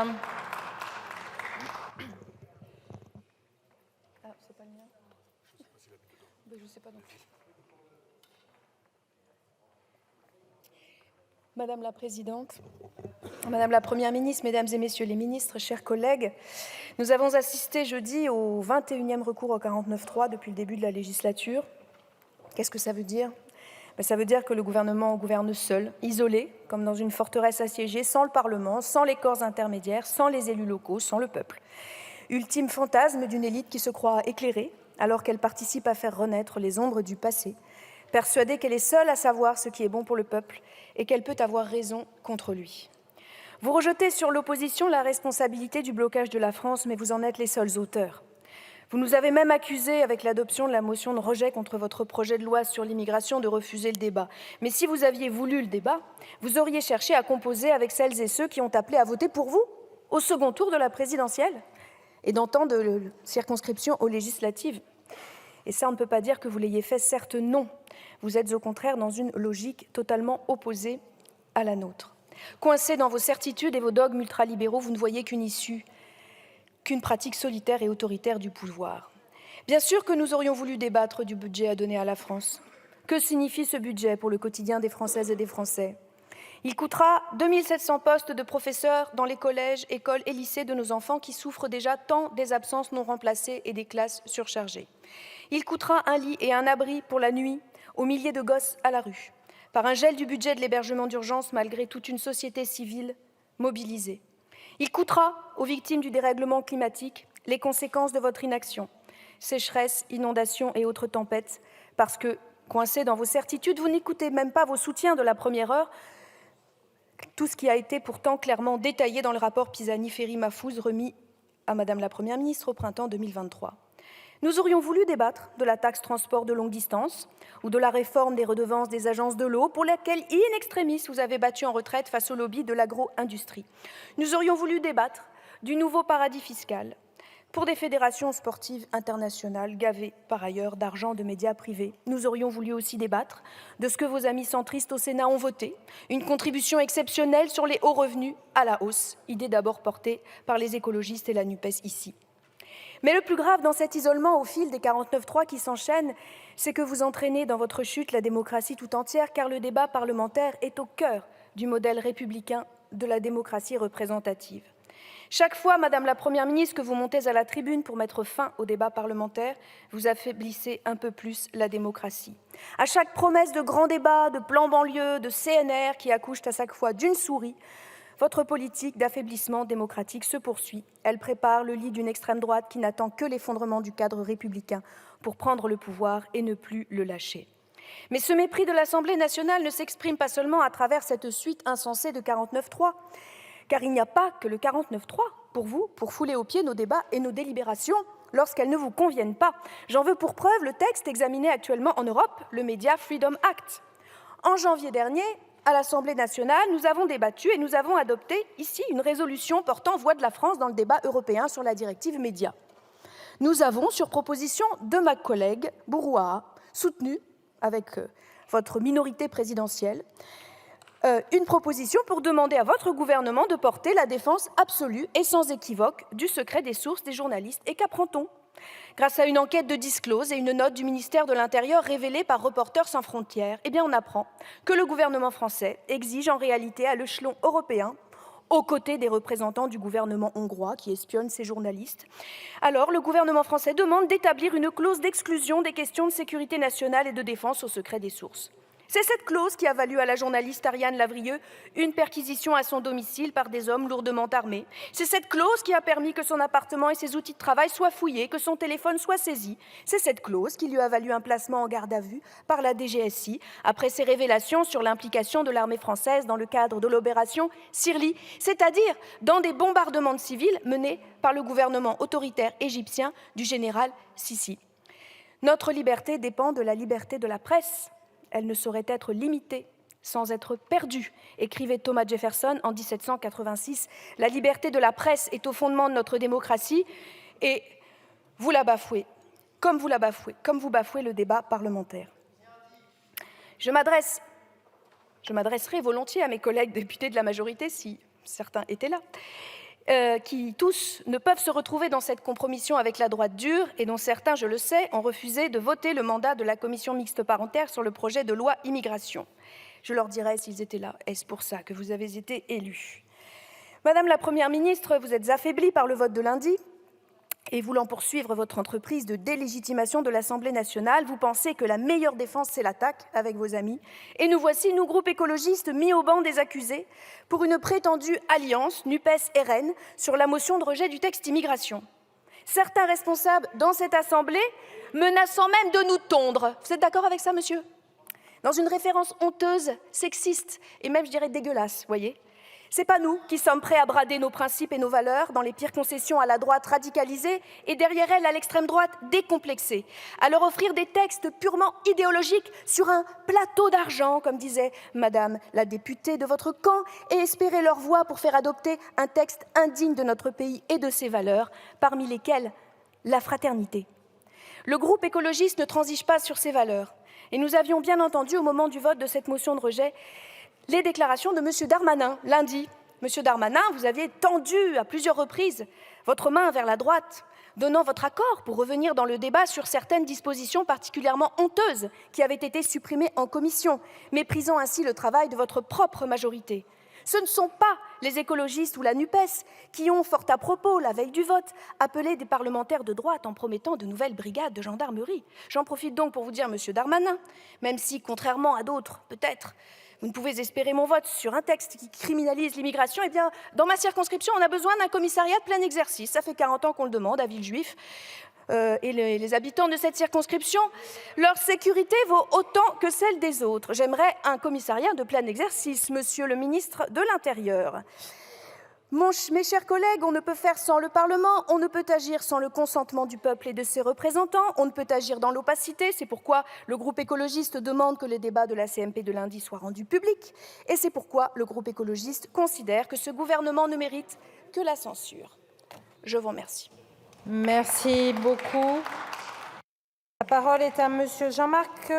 S7: Madame la Présidente, Madame la Première ministre, Mesdames et Messieurs les ministres, chers collègues, nous avons assisté jeudi au 21e recours au 49.3 depuis le début de la législature. Qu'est-ce que ça veut dire ? Ça veut dire que le gouvernement gouverne seul, isolé, comme dans une forteresse assiégée, sans le Parlement, sans les corps intermédiaires, sans les élus locaux, sans le peuple. Ultime fantasme d'une élite qui se croit éclairée, alors qu'elle participe à faire renaître les ombres du passé, persuadée qu'elle est seule à savoir ce qui est bon pour le peuple et qu'elle peut avoir raison contre lui. Vous rejetez sur l'opposition la responsabilité du blocage de la France, mais vous en êtes les seuls auteurs. Vous nous avez même accusés, avec l'adoption de la motion de rejet contre votre projet de loi sur l'immigration, de refuser le débat. Mais si vous aviez voulu le débat, vous auriez cherché à composer avec celles et ceux qui ont appelé à voter pour vous au second tour de la présidentielle et dans tant de circonscriptions aux législatives. Et ça, on ne peut pas dire que vous l'ayez fait, certes non. Vous êtes au contraire dans une logique totalement opposée à la nôtre. Coincés dans vos certitudes et vos dogmes ultralibéraux, vous ne voyez qu'une issue, qu'une pratique solitaire et autoritaire du pouvoir. Bien sûr que nous aurions voulu débattre du budget à donner à la France. Que signifie ce budget pour le quotidien des Françaises et des Français ? Il coûtera 2700 postes de professeurs dans les collèges, écoles et lycées de nos enfants qui souffrent déjà tant des absences non remplacées et des classes surchargées. Il coûtera un lit et un abri pour la nuit aux milliers de gosses à la rue, par un gel du budget de l'hébergement d'urgence malgré toute une société civile mobilisée. Il coûtera aux victimes du dérèglement climatique les conséquences de votre inaction, sécheresse, inondations et autres tempêtes, parce que, coincés dans vos certitudes, vous n'écoutez même pas vos soutiens de la première heure, tout ce qui a été pourtant clairement détaillé dans le rapport Pisani-Ferry-Mahfouz remis à Madame la Première ministre au printemps 2023. Nous aurions voulu débattre de la taxe transport de longue distance ou de la réforme des redevances des agences de l'eau pour laquelle, in extremis, vous avez battu en retraite face au lobby de l'agro-industrie. Nous aurions voulu débattre du nouveau paradis fiscal pour des fédérations sportives internationales gavées par ailleurs d'argent de médias privés. Nous aurions voulu aussi débattre de ce que vos amis centristes au Sénat ont voté, une contribution exceptionnelle sur les hauts revenus à la hausse, idée d'abord portée par les écologistes et la NUPES ici. Mais le plus grave dans cet isolement au fil des 49.3 qui s'enchaînent, c'est que vous entraînez dans votre chute la démocratie tout entière, car le débat parlementaire est au cœur du modèle républicain de la démocratie représentative. Chaque fois, Madame la Première ministre, que vous montez à la tribune pour mettre fin au débat parlementaire, vous affaiblissez un peu plus la démocratie. À chaque promesse de grand débat, de plan banlieue, de CNR qui accouche à chaque fois d'une souris, votre politique d'affaiblissement démocratique se poursuit. Elle prépare le lit d'une extrême droite qui n'attend que l'effondrement du cadre républicain pour prendre le pouvoir et ne plus le lâcher. Mais ce mépris de l'Assemblée nationale ne s'exprime pas seulement à travers cette suite insensée de 49.3, car il n'y a pas que le 49.3 pour vous, pour fouler aux pieds nos débats et nos délibérations lorsqu'elles ne vous conviennent pas. J'en veux pour preuve le texte examiné actuellement en Europe, le Media Freedom Act. En janvier dernier, à l'Assemblée nationale, nous avons débattu et nous avons adopté ici une résolution portant voix de la France dans le débat européen sur la directive médias. Nous avons, sur proposition de ma collègue Bourouaha, soutenu avec votre minorité présidentielle, une proposition pour demander à votre gouvernement de porter la défense absolue et sans équivoque du secret des sources des journalistes. Et qu'apprend-on ? Grâce à une enquête de Disclose et une note du ministère de l'Intérieur révélée par Reporters sans frontières, on apprend que le gouvernement français exige en réalité à l'échelon européen, aux côtés des représentants du gouvernement hongrois qui espionnent ces journalistes. Alors, le gouvernement français demande d'établir une clause d'exclusion des questions de sécurité nationale et de défense au secret des sources. C'est cette clause qui a valu à la journaliste Ariane Lavrieux une perquisition à son domicile par des hommes lourdement armés. C'est cette clause qui a permis que son appartement et ses outils de travail soient fouillés, que son téléphone soit saisi. C'est cette clause qui lui a valu un placement en garde à vue par la DGSI après ses révélations sur l'implication de l'armée française dans le cadre de l'opération Sirli, c'est-à-dire dans des bombardements de civils menés par le gouvernement autoritaire égyptien du général Sissi. Notre liberté dépend de la liberté de la presse. Elle ne saurait être limitée sans être perdue, écrivait Thomas Jefferson en 1786. La liberté de la presse est au fondement de notre démocratie et vous la bafouez, comme vous bafouez le débat parlementaire. Je m'adresserai volontiers à mes collègues députés de la majorité, si certains étaient là, qui tous ne peuvent se retrouver dans cette compromission avec la droite dure et dont certains, je le sais, ont refusé de voter le mandat de la commission mixte paritaire sur le projet de loi immigration. Je leur dirai s'ils étaient là, est-ce pour ça que vous avez été élus ? Madame la Première ministre, vous êtes affaiblie par le vote de lundi Et voulant poursuivre votre entreprise de délégitimation de l'Assemblée nationale, vous pensez que la meilleure défense, c'est l'attaque avec vos amis. Et nous voici, nous, groupe écologiste, mis au banc des accusés pour une prétendue alliance NUPES-RN sur la motion de rejet du texte immigration. Certains responsables dans cette Assemblée menaçant même de nous tondre. Vous êtes d'accord avec ça, monsieur? Dans une référence honteuse, sexiste et même, je dirais, dégueulasse, voyez. C'est pas nous qui sommes prêts à brader nos principes et nos valeurs dans les pires concessions à la droite radicalisée et derrière elle à l'extrême droite décomplexée, à leur offrir des textes purement idéologiques sur un plateau d'argent, comme disait Madame la députée de votre camp, et espérer leur voix pour faire adopter un texte indigne de notre pays et de ses valeurs, parmi lesquelles la fraternité. Le groupe écologiste ne transige pas sur ses valeurs, et nous avions bien entendu au moment du vote de cette motion de rejet les déclarations de M. Darmanin, lundi. M. Darmanin, vous aviez tendu à plusieurs reprises votre main vers la droite, donnant votre accord pour revenir dans le débat sur certaines dispositions particulièrement honteuses qui avaient été supprimées en commission, méprisant ainsi le travail de votre propre majorité. Ce ne sont pas les écologistes ou la NUPES qui ont, fort à propos, la veille du vote, appelé des parlementaires de droite en promettant de nouvelles brigades de gendarmerie. J'en profite donc pour vous dire, M. Darmanin, même si, contrairement à d'autres, peut-être, vous ne pouvez espérer mon vote sur un texte qui criminalise l'immigration, eh bien, dans ma circonscription, on a besoin d'un commissariat de plein exercice. Ça fait 40 ans qu'on le demande à Villejuif. Et les habitants de cette circonscription, leur sécurité vaut autant que celle des autres. J'aimerais un commissariat de plein exercice, monsieur le ministre de l'Intérieur. Mes chers collègues, on ne peut faire sans le Parlement, on ne peut agir sans le consentement du peuple et de ses représentants, on ne peut agir dans l'opacité, c'est pourquoi le groupe écologiste demande que les débats de la CMP de lundi soient rendus publics, et c'est pourquoi le groupe écologiste considère que ce gouvernement ne mérite que la censure. Je vous remercie.
S1: Merci beaucoup. La parole est à monsieur Jean-Marc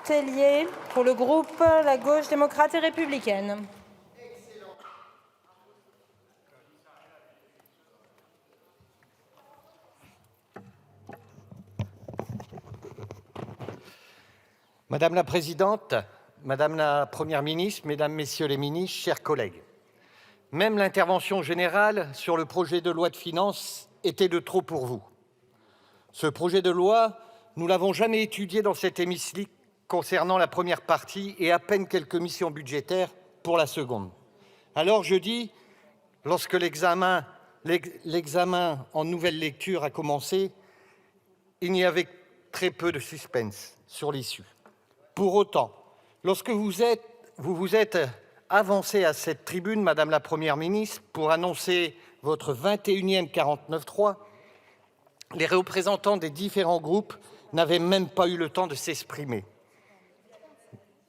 S1: Tellier pour le groupe La Gauche démocrate et républicaine.
S8: Madame la Présidente, Madame la Première ministre, Mesdames, Messieurs les ministres, chers collègues, même l'intervention générale sur le projet de loi de finances était de trop pour vous. Ce projet de loi, nous ne l'avons jamais étudié dans cet hémicycle concernant la première partie et à peine quelques missions budgétaires pour la seconde. Alors je dis, lorsque l'examen en nouvelle lecture a commencé, il n'y avait très peu de suspense sur l'issue. Pour autant, lorsque vous vous êtes avancé à cette tribune, Madame la Première ministre, pour annoncer votre 21e 49.3, les représentants des différents groupes n'avaient même pas eu le temps de s'exprimer.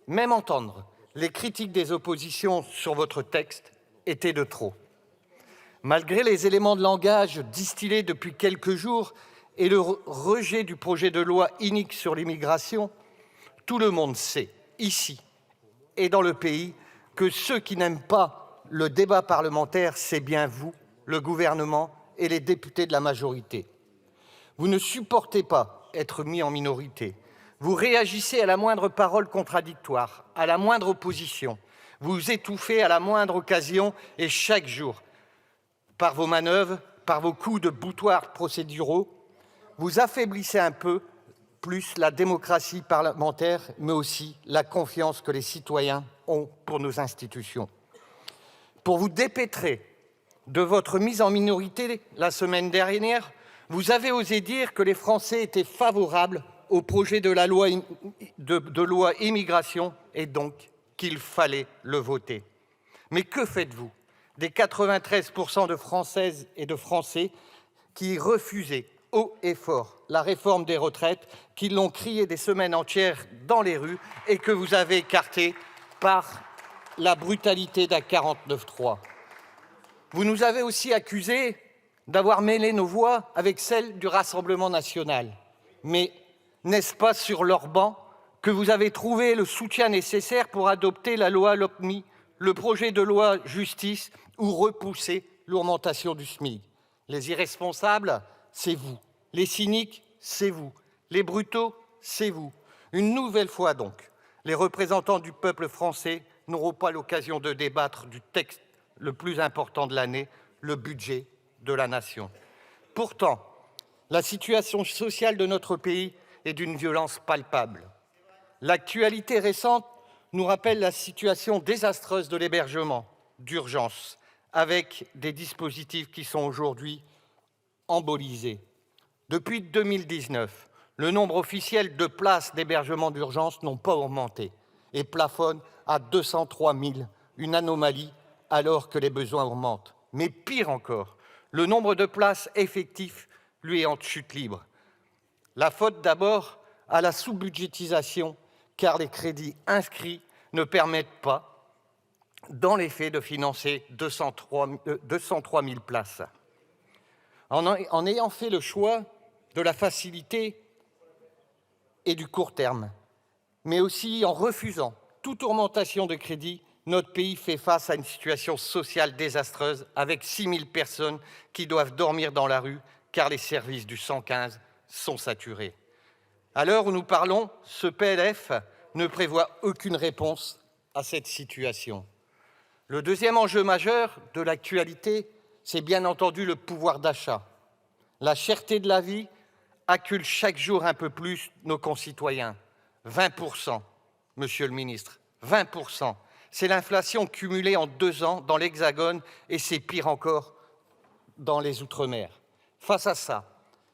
S8: Même entendre les critiques des oppositions sur votre texte était de trop. Malgré les éléments de langage distillés depuis quelques jours et le rejet du projet de loi inique sur l'immigration, tout le monde sait, ici et dans le pays, que ceux qui n'aiment pas le débat parlementaire, c'est bien vous, le gouvernement et les députés de la majorité. Vous ne supportez pas être mis en minorité. Vous réagissez à la moindre parole contradictoire, à la moindre opposition. Vous étouffez à la moindre occasion et chaque jour, par vos manœuvres, par vos coups de boutoir procéduraux, vous affaiblissez un peu plus la démocratie parlementaire, mais aussi la confiance que les citoyens ont pour nos institutions. Pour vous dépêtrer de votre mise en minorité la semaine dernière, vous avez osé dire que les Français étaient favorables au projet de loi immigration et donc qu'il fallait le voter. Mais que faites-vous des 93% de Françaises et de Français qui refusaient haut et fort la réforme des retraites, qui l'ont crié des semaines entières dans les rues et que vous avez écarté par la brutalité d'un 49.3. Vous nous avez aussi accusés d'avoir mêlé nos voix avec celles du Rassemblement national. Mais n'est-ce pas sur leur banc que vous avez trouvé le soutien nécessaire pour adopter la loi LOPMI, le projet de loi justice ou repousser l'augmentation du SMIC? Les irresponsables, c'est vous. Les cyniques, c'est vous. Les brutaux, c'est vous. Une nouvelle fois donc, les représentants du peuple français n'auront pas l'occasion de débattre du texte le plus important de l'année, le budget de la nation. Pourtant, La situation sociale de notre pays est d'une violence palpable. L'actualité récente nous rappelle la situation désastreuse de l'hébergement d'urgence, avec des dispositifs qui sont aujourd'hui embolisés. Depuis 2019, le nombre officiel de places d'hébergement d'urgence n'ont pas augmenté et plafonne à 203 000, une anomalie alors que les besoins augmentent. Mais pire encore, le nombre de places effectives, lui, est en chute libre. La faute d'abord à la sous-budgétisation, car les crédits inscrits ne permettent pas, dans les faits, de financer 203 000 places. En ayant fait le choix de la facilité et du court terme, mais aussi en refusant toute augmentation de crédits, notre pays fait face à une situation sociale désastreuse avec 6 000 personnes qui doivent dormir dans la rue car les services du 115 sont saturés. À l'heure où nous parlons, ce PLF ne prévoit aucune réponse à cette situation. Le deuxième enjeu majeur de l'actualité, c'est bien entendu le pouvoir d'achat. La cherté de la vie accule chaque jour un peu plus nos concitoyens. 20%, monsieur le ministre, 20%. C'est l'inflation cumulée en 2 ans dans l'Hexagone et c'est pire encore dans les Outre-mer. Face à ça,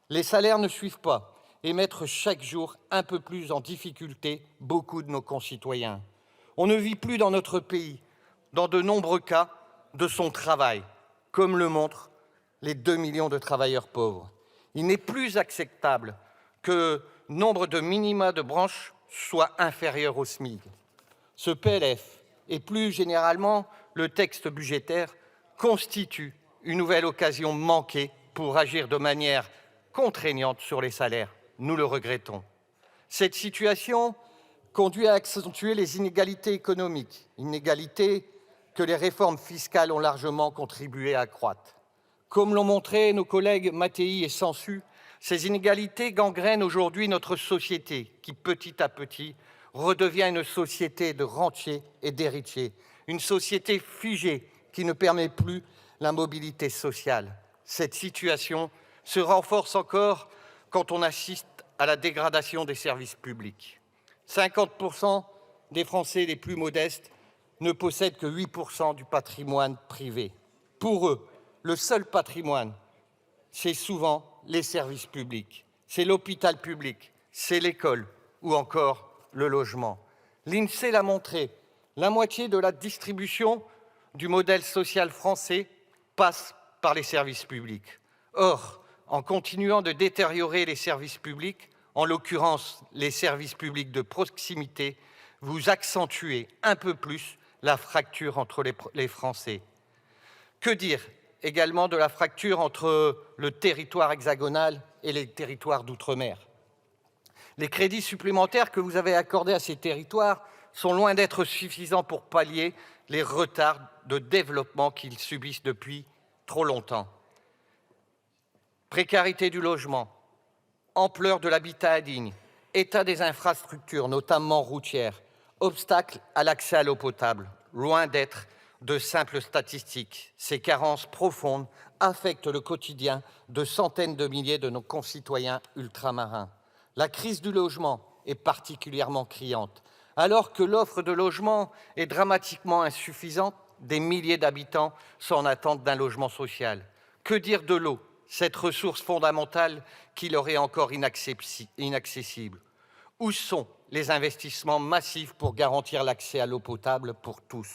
S8: les salaires ne suivent pas et mettent chaque jour un peu plus en difficulté beaucoup de nos concitoyens. On ne vit plus dans notre pays, dans de nombreux cas, de son travail, comme le montrent les 2 millions de travailleurs pauvres. Il n'est plus acceptable que nombre de minima de branches soit inférieur au SMIC. Ce PLF et plus généralement le texte budgétaire constituent une nouvelle occasion manquée pour agir de manière contraignante sur les salaires. Nous le regrettons. Cette situation conduit à accentuer les inégalités économiques, inégalités que les réformes fiscales ont largement contribué à accroître. Comme l'ont montré nos collègues Mattei et Sansu, ces inégalités gangrènent aujourd'hui notre société qui, petit à petit, redevient une société de rentiers et d'héritiers, une société figée qui ne permet plus la mobilité sociale. Cette situation se renforce encore quand on assiste à la dégradation des services publics. 50% des Français les plus modestes ne possèdent que 8% du patrimoine privé. Pour eux, le seul patrimoine, c'est souvent les services publics, c'est l'hôpital public, c'est l'école ou encore le logement. L'INSEE l'a montré, la moitié de la distribution du modèle social français passe par les services publics. Or, en continuant de détériorer les services publics, en l'occurrence les services publics de proximité, vous accentuez un peu plus la fracture entre les Français. Que dire également de la fracture entre le territoire hexagonal et les territoires d'outre-mer? Les crédits supplémentaires que vous avez accordés à ces territoires sont loin d'être suffisants pour pallier les retards de développement qu'ils subissent depuis trop longtemps. Précarité du logement, ampleur de l'habitat indigne, état des infrastructures, notamment routières, obstacles à l'accès à l'eau potable, loin d'être de simples statistiques. Ces carences profondes affectent le quotidien de centaines de milliers de nos concitoyens ultramarins. La crise du logement est particulièrement criante. Alors que l'offre de logement est dramatiquement insuffisante, des milliers d'habitants sont en attente d'un logement social. Que dire de l'eau, cette ressource fondamentale qui leur est encore inaccessible? Où sont les investissements massifs pour garantir l'accès à l'eau potable pour tous?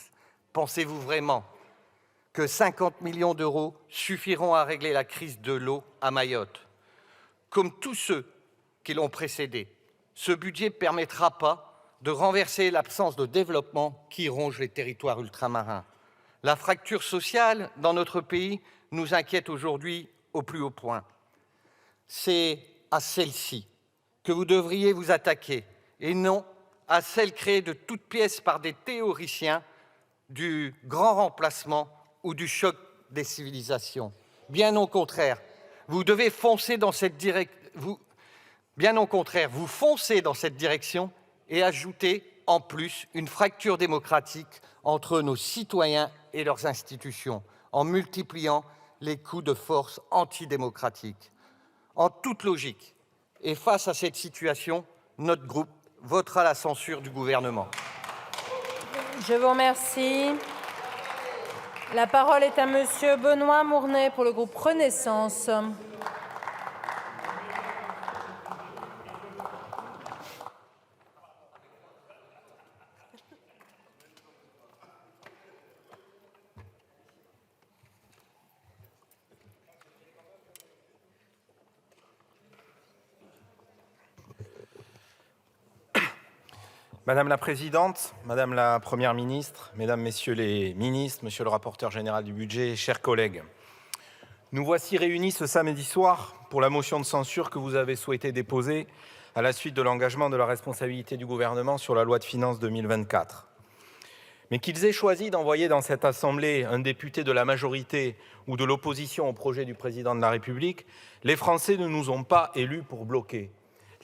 S8: Pensez-vous vraiment que 50 millions d'euros suffiront à régler la crise de l'eau à Mayotte? Comme tous ceux qui l'ont précédé, ce budget ne permettra pas de renverser l'absence de développement qui ronge les territoires ultramarins. La fracture sociale dans notre pays nous inquiète aujourd'hui au plus haut point. C'est à celle-ci que vous devriez vous attaquer et non à celle créée de toutes pièces par des théoriciens du grand remplacement ou du choc des civilisations. Bien au contraire, vous devez foncer dans cette direction. Bien au contraire, vous foncez dans cette direction et ajoutez en plus une fracture démocratique entre nos citoyens et leurs institutions, en multipliant les coups de force antidémocratiques. En toute logique, et face à cette situation, notre groupe votera la censure du gouvernement.
S1: Je vous remercie. La parole est à Monsieur Benoît Mournay pour le groupe Renaissance.
S9: Madame la Présidente, Madame la Première ministre, Mesdames, Messieurs les ministres, Monsieur le rapporteur général du budget, chers collègues, nous voici réunis ce samedi soir pour la motion de censure que vous avez souhaité déposer à la suite de l'engagement de la responsabilité du gouvernement sur la loi de finances 2024. Mais qu'ils aient choisi d'envoyer dans cette Assemblée un député de la majorité ou de l'opposition au projet du Président de la République, les Français ne nous ont pas élus pour bloquer.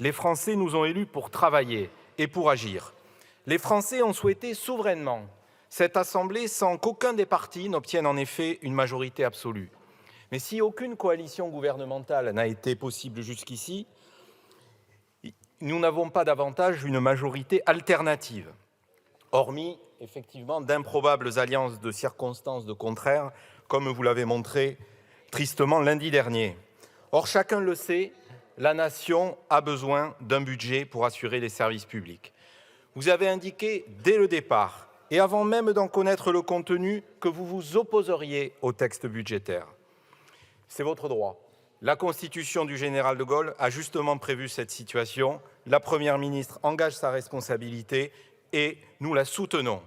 S9: Les Français nous ont élus pour travailler et pour agir. Les Français ont souhaité souverainement cette Assemblée sans qu'aucun des partis n'obtienne en effet une majorité absolue. Mais si aucune coalition gouvernementale n'a été possible jusqu'ici, nous n'avons pas davantage une majorité alternative, hormis effectivement d'improbables alliances de circonstances de contraire, comme vous l'avez montré tristement lundi dernier. Or, chacun le sait, la nation a besoin d'un budget pour assurer les services publics. Vous avez indiqué dès le départ, et avant même d'en connaître le contenu, que vous vous opposeriez au texte budgétaire. C'est votre droit. La Constitution du général de Gaulle a justement prévu cette situation. La Première ministre engage sa responsabilité et nous la soutenons.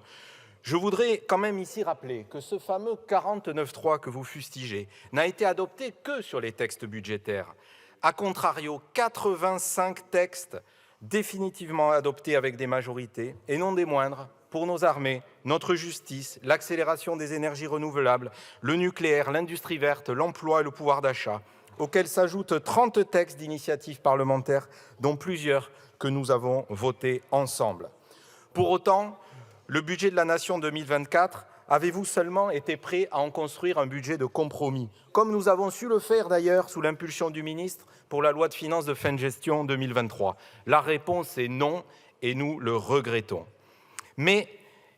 S9: Je voudrais quand même ici rappeler que ce fameux 49.3 que vous fustigez n'a été adopté que sur les textes budgétaires. A contrario, 85 textes définitivement adoptés avec des majorités, et non des moindres, pour nos armées, notre justice, l'accélération des énergies renouvelables, le nucléaire, l'industrie verte, l'emploi et le pouvoir d'achat, auxquels s'ajoutent 30 textes d'initiative parlementaire, dont plusieurs que nous avons votés ensemble. Pour autant, le budget de la Nation 2024, avez-vous seulement été prêt à en construire un budget de compromis, comme nous avons su le faire d'ailleurs sous l'impulsion du ministre pour la loi de finances de fin de gestion 2023 ? La réponse est non, et nous le regrettons. Mais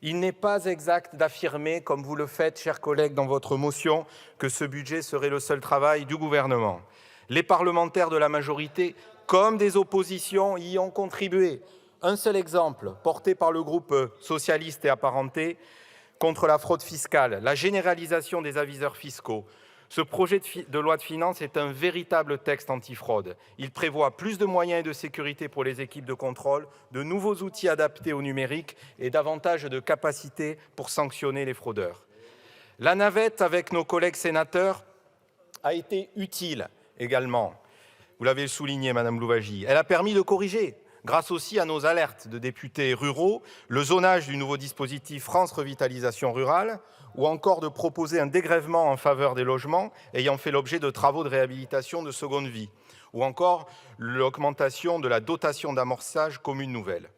S9: il n'est pas exact d'affirmer, comme vous le faites, chers collègues, dans votre motion, que ce budget serait le seul travail du gouvernement. Les parlementaires de la majorité, comme des oppositions, y ont contribué. Un seul exemple, porté par le groupe socialiste et apparenté, contre la fraude fiscale, la généralisation des aviseurs fiscaux. Ce projet de loi de finances est un véritable texte antifraude. Il prévoit plus de moyens et de sécurité pour les équipes de contrôle, de nouveaux outils adaptés au numérique et davantage de capacités pour sanctionner les fraudeurs. La navette avec nos collègues sénateurs a été utile également. Vous l'avez souligné, Madame Louwagie. Elle a permis de corriger, grâce aussi à nos alertes de députés ruraux, le zonage du nouveau dispositif France Revitalisation Rurale, ou encore de proposer un dégrèvement en faveur des logements ayant fait l'objet de travaux de réhabilitation de seconde vie, ou encore l'augmentation de la dotation d'amorçage commune nouvelle.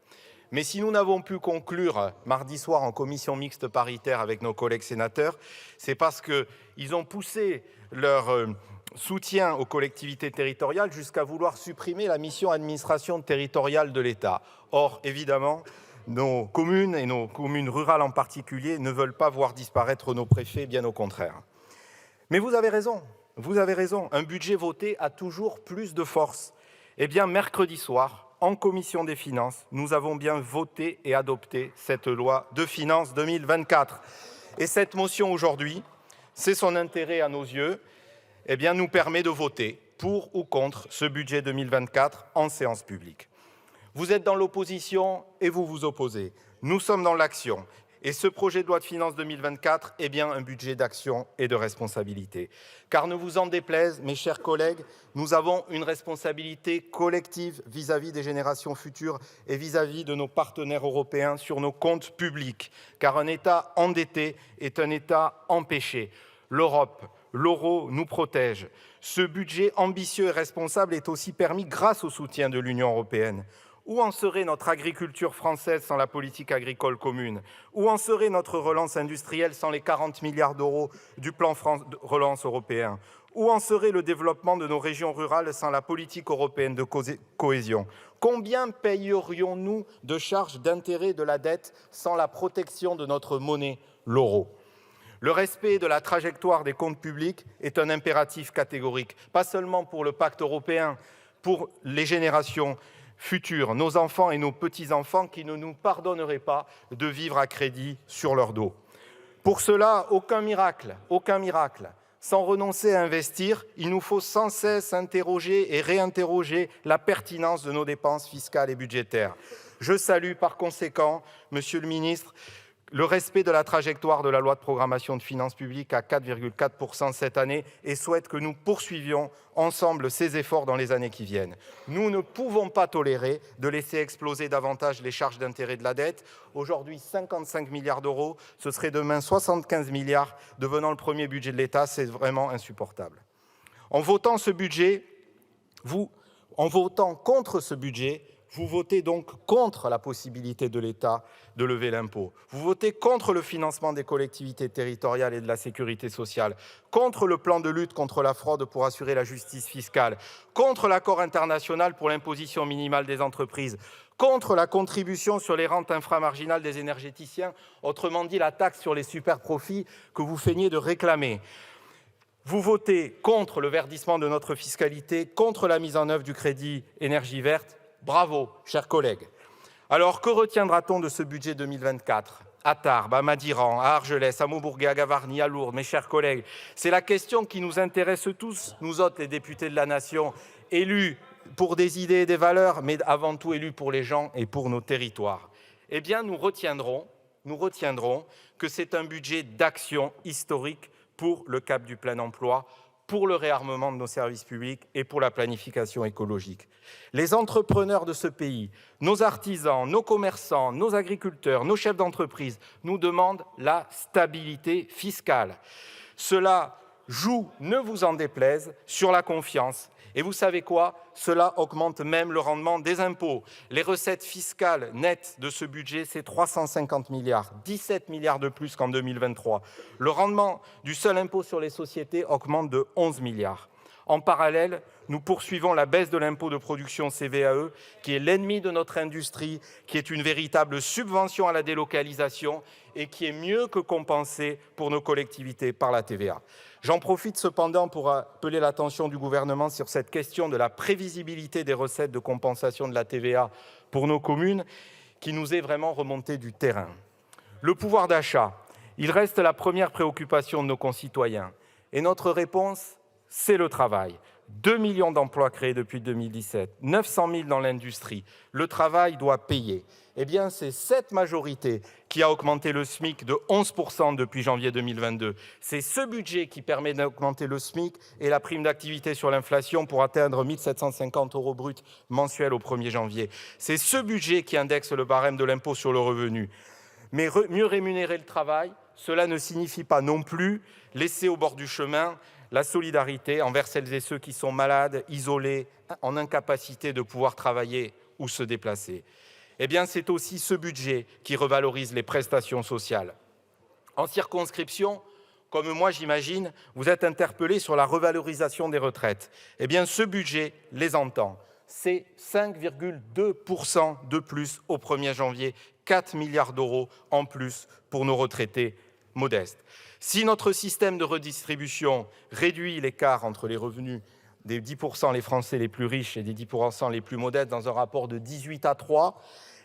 S9: Mais si nous n'avons pu conclure mardi soir en commission mixte paritaire avec nos collègues sénateurs, c'est parce qu'ils ont poussé leur soutien aux collectivités territoriales jusqu'à vouloir supprimer la mission administration territoriale de l'État. Or, évidemment, nos communes et nos communes rurales en particulier ne veulent pas voir disparaître nos préfets, bien au contraire. Mais vous avez raison, un budget voté a toujours plus de force. Eh bien, mercredi soir, en commission des finances, nous avons bien voté et adopté cette loi de finances 2024. Et cette motion aujourd'hui, c'est son intérêt à nos yeux, eh bien, nous permet de voter pour ou contre ce budget 2024 en séance publique. Vous êtes dans l'opposition et vous vous opposez. Nous sommes dans l'action. Et ce projet de loi de finances 2024 est bien un budget d'action et de responsabilité. Car ne vous en déplaise, mes chers collègues, nous avons une responsabilité collective vis-à-vis des générations futures et vis-à-vis de nos partenaires européens sur nos comptes publics. Car un État endetté est un État empêché. L'Europe, l'euro nous protège. Ce budget ambitieux et responsable est aussi permis grâce au soutien de l'Union européenne. Où en serait notre agriculture française sans la politique agricole commune? Où en serait notre relance industrielle sans les 40 milliards d'euros du plan relance européen? Où en serait le développement de nos régions rurales sans la politique européenne de cohésion? Combien payerions-nous de charges d'intérêt de la dette sans la protection de notre monnaie, l'euro? Le respect de la trajectoire des comptes publics est un impératif catégorique, pas seulement pour le pacte européen, pour les générations futures, nos enfants et nos petits-enfants qui ne nous pardonneraient pas de vivre à crédit sur leur dos. Pour cela, aucun miracle. Sans renoncer à investir, il nous faut sans cesse interroger et réinterroger la pertinence de nos dépenses fiscales et budgétaires. Je salue par conséquent, Monsieur le Ministre, le respect de la trajectoire de la loi de programmation de finances publiques à 4,4% cette année et souhaite que nous poursuivions ensemble ces efforts dans les années qui viennent. Nous ne pouvons pas tolérer de laisser exploser davantage les charges d'intérêt de la dette. Aujourd'hui, 55 milliards d'euros, ce serait demain 75 milliards, devenant le premier budget de l'État, c'est vraiment insupportable. En votant contre ce budget, vous votez donc contre la possibilité de l'État de lever l'impôt. Vous votez contre le financement des collectivités territoriales et de la sécurité sociale, contre le plan de lutte contre la fraude pour assurer la justice fiscale, contre l'accord international pour l'imposition minimale des entreprises, contre la contribution sur les rentes inframarginales des énergéticiens, autrement dit la taxe sur les superprofits que vous feignez de réclamer. Vous votez contre le verdissement de notre fiscalité, contre la mise en œuvre du crédit énergie verte. Bravo, chers collègues. Alors, que retiendra-t-on de ce budget 2024 ? À Tarbes, à Madiran, à Argelès, à Maubourguet, à Gavarnie, à Lourdes, mes chers collègues, c'est la question qui nous intéresse tous, nous autres, les députés de la nation, élus pour des idées et des valeurs, mais avant tout élus pour les gens et pour nos territoires. Eh bien, nous retiendrons que c'est un budget d'action historique pour le cap du plein emploi, pour le réarmement de nos services publics et pour la planification écologique. Les entrepreneurs de ce pays, nos artisans, nos commerçants, nos agriculteurs, nos chefs d'entreprise nous demandent la stabilité fiscale. Cela joue, ne vous en déplaise, sur la confiance. Et vous savez quoi? Cela augmente même le rendement des impôts. Les recettes fiscales nettes de ce budget, c'est 350 milliards, 17 milliards de plus qu'en 2023. Le rendement du seul impôt sur les sociétés augmente de 11 milliards. En parallèle, nous poursuivons la baisse de l'impôt de production CVAE, qui est l'ennemi de notre industrie, qui est une véritable subvention à la délocalisation et qui est mieux que compensée pour nos collectivités par la TVA. J'en profite cependant pour appeler l'attention du gouvernement sur cette question de la prévisibilité des recettes de compensation de la TVA pour nos communes, qui nous est vraiment remontée du terrain. Le pouvoir d'achat, il reste la première préoccupation de nos concitoyens. Et notre réponse, c'est le travail. 2 millions d'emplois créés depuis 2017, 900 000 dans l'industrie. Le travail doit payer. Eh bien, c'est cette majorité qui a augmenté le SMIC de 11% depuis janvier 2022. C'est ce budget qui permet d'augmenter le SMIC et la prime d'activité sur l'inflation pour atteindre 1 750 € bruts mensuels au 1er janvier. C'est ce budget qui indexe le barème de l'impôt sur le revenu. Mais mieux rémunérer le travail, cela ne signifie pas non plus laisser au bord du chemin la solidarité envers celles et ceux qui sont malades, isolés, en incapacité de pouvoir travailler ou se déplacer. Eh bien, c'est aussi ce budget qui revalorise les prestations sociales. En circonscription, comme moi j'imagine, vous êtes interpellés sur la revalorisation des retraites. Eh bien, ce budget les entend. C'est 5,2% de plus au 1er janvier, 4 milliards d'euros en plus pour nos retraités modestes. Si notre système de redistribution réduit l'écart entre les revenus des 10% les Français les plus riches et des 10% les plus modestes dans un rapport de 18-3,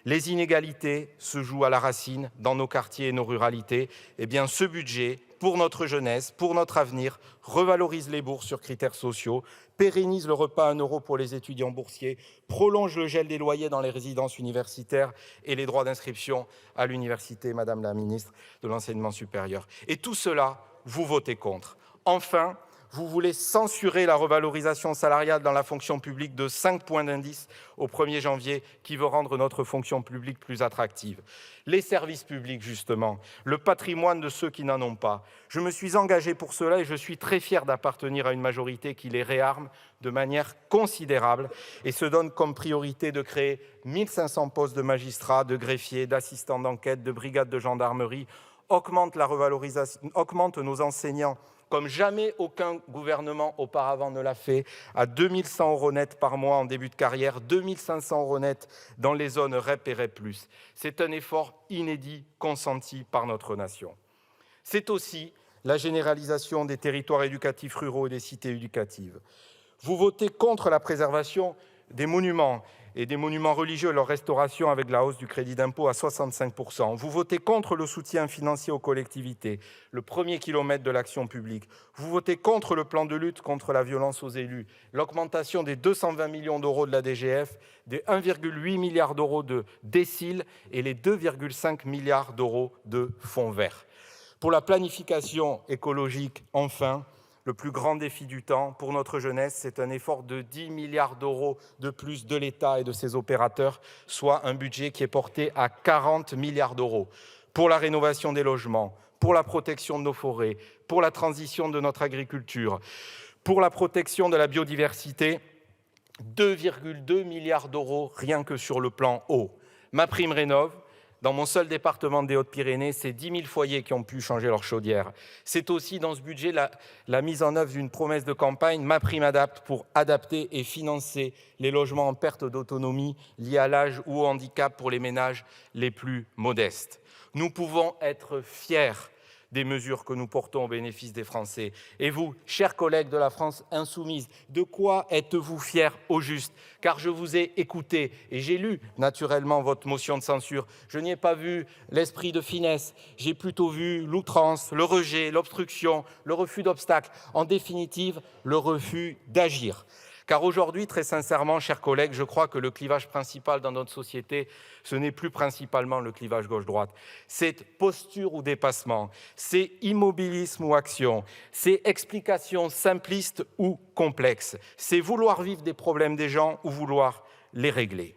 S9: les inégalités se jouent à la racine dans nos quartiers et nos ruralités. Eh bien, ce budget, pour notre jeunesse, pour notre avenir, revalorise les bourses sur critères sociaux, pérennise le repas à 1 € pour les étudiants boursiers, prolonge le gel des loyers dans les résidences universitaires et les droits d'inscription à l'université, Madame la ministre de l'Enseignement supérieur. Et tout cela, vous votez contre. Enfin, Vous voulez censurer la revalorisation salariale dans la fonction publique de 5 points d'indice au 1er janvier, qui veut rendre notre fonction publique plus attractive. Les services publics, justement, le patrimoine de ceux qui n'en ont pas. Je me suis engagé pour cela et je suis très fier d'appartenir à une majorité qui les réarme de manière considérable et se donne comme priorité de créer 1500 postes de magistrats, de greffiers, d'assistants d'enquête, de brigades de gendarmerie, augmente la revalorisation, augmente nos enseignants comme jamais aucun gouvernement auparavant ne l'a fait, à 2100 € net par mois en début de carrière, 2500 € net dans les zones REP et REP+. C'est un effort inédit consenti par notre nation. C'est aussi la généralisation des territoires éducatifs ruraux et des cités éducatives. Vous votez contre la préservation des monuments et des monuments religieux et leur restauration avec la hausse du crédit d'impôt à 65%. Vous votez contre le soutien financier aux collectivités, le premier kilomètre de l'action publique. Vous votez contre le plan de lutte contre la violence aux élus, l'augmentation des 220 millions d'euros de la DGF, des 1,8 milliard d'euros de DSIL et les 2,5 milliards d'euros de fonds verts. Pour la planification écologique, enfin, le plus grand défi du temps pour notre jeunesse, c'est un effort de 10 milliards d'euros de plus de l'État et de ses opérateurs, soit un budget qui est porté à 40 milliards d'euros pour la rénovation des logements, pour la protection de nos forêts, pour la transition de notre agriculture, pour la protection de la biodiversité, 2,2 milliards d'euros rien que sur le plan eau. MaPrimeRénov', dans mon seul département des Hautes-Pyrénées, c'est 10 000 foyers qui ont pu changer leur chaudière. C'est aussi dans ce budget la mise en œuvre d'une promesse de campagne, MaPrimeAdapt', pour adapter et financer les logements en perte d'autonomie liés à l'âge ou au handicap pour les ménages les plus modestes. Nous pouvons être fiers des mesures que nous portons au bénéfice des Français. Et vous, chers collègues de la France insoumise, de quoi êtes-vous fiers au juste? Car je vous ai écouté et j'ai lu naturellement votre motion de censure. Je n'y ai pas vu l'esprit de finesse, j'ai plutôt vu l'outrance, le rejet, l'obstruction, le refus d'obstacle, en définitive, le refus d'agir. Car aujourd'hui, très sincèrement, chers collègues, je crois que le clivage principal dans notre société, ce n'est plus principalement le clivage gauche-droite. C'est posture ou dépassement, c'est immobilisme ou action, c'est explication simpliste ou complexe, c'est vouloir vivre des problèmes des gens ou vouloir les régler.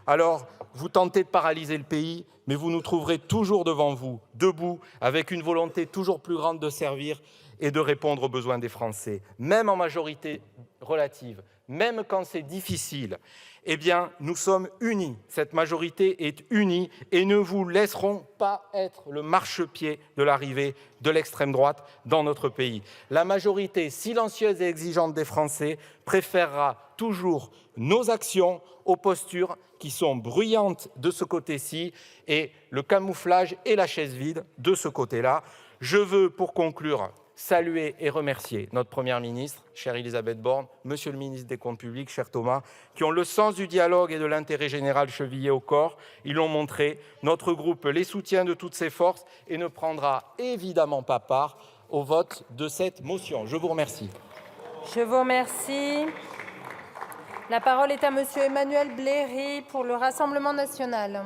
S9: Alors, vous tentez de paralyser le pays, mais vous nous trouverez toujours devant vous, debout, avec une volonté toujours plus grande de servir et de répondre aux besoins des Français, même en majorité relative, même quand c'est difficile. Eh bien, nous sommes unis, cette majorité est unie et ne vous laisserons pas être le marchepied de l'arrivée de l'extrême droite dans notre pays. La majorité silencieuse et exigeante des Français préférera toujours nos actions aux postures qui sont bruyantes de ce côté-ci et le camouflage et la chaise vide de ce côté-là. Je veux, pour conclure, saluer et remercier notre Première ministre, chère Elisabeth Borne, Monsieur le ministre des Comptes publics, cher Thomas, qui ont le sens du dialogue et de l'intérêt général chevillé au corps. Ils l'ont montré. Notre groupe les soutient de toutes ses forces et ne prendra évidemment pas part au vote de cette motion. Je vous remercie.
S1: Je vous remercie. La parole est à Monsieur Emmanuel Bléry pour le Rassemblement national.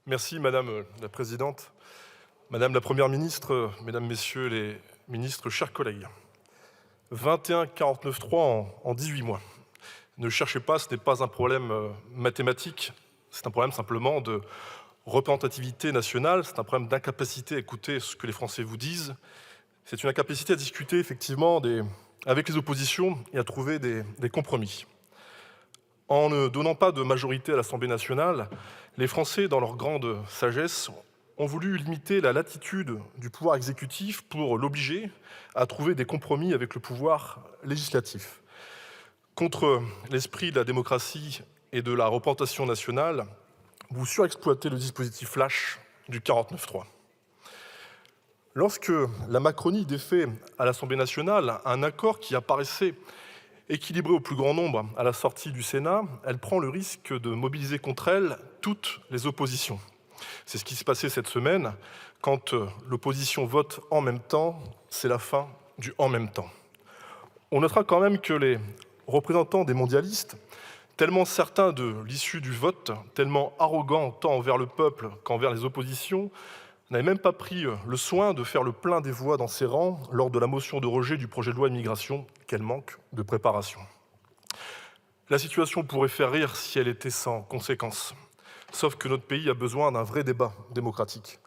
S10: Merci Madame la Présidente, Madame la Première ministre, Mesdames, Messieurs les ministres, chers collègues. 21-49-3 en 18 mois. Ne cherchez pas, ce n'est pas un problème mathématique, c'est un problème simplement de représentativité nationale, c'est un problème d'incapacité à écouter ce que les Français vous disent, c'est une incapacité à discuter effectivement avec les oppositions et à trouver des compromis. En ne donnant pas de majorité à l'Assemblée nationale, les Français, dans leur grande sagesse, ont voulu limiter la latitude du pouvoir exécutif pour l'obliger à trouver des compromis avec le pouvoir législatif. Contre l'esprit de la démocratie et de la représentation nationale, vous surexploitez le dispositif flash du 49.3. Lorsque la Macronie défait à l'Assemblée nationale un accord qui apparaissait équilibrée au plus grand nombre à la sortie du Sénat, elle prend le risque de mobiliser contre elle toutes les oppositions. C'est ce qui s'est passé cette semaine quand l'opposition vote en même temps c'est la fin du « en même temps ». On notera quand même que les représentants des mondialistes, tellement certains de l'issue du vote, tellement arrogants tant envers le peuple qu'envers les oppositions, n'avaient même pas pris le soin de faire le plein des voix dans ses rangs lors de la motion de rejet du projet de loi immigration. Quel manque de préparation. La situation pourrait faire rire si elle était sans conséquences. Sauf que notre pays a besoin d'un vrai débat démocratique.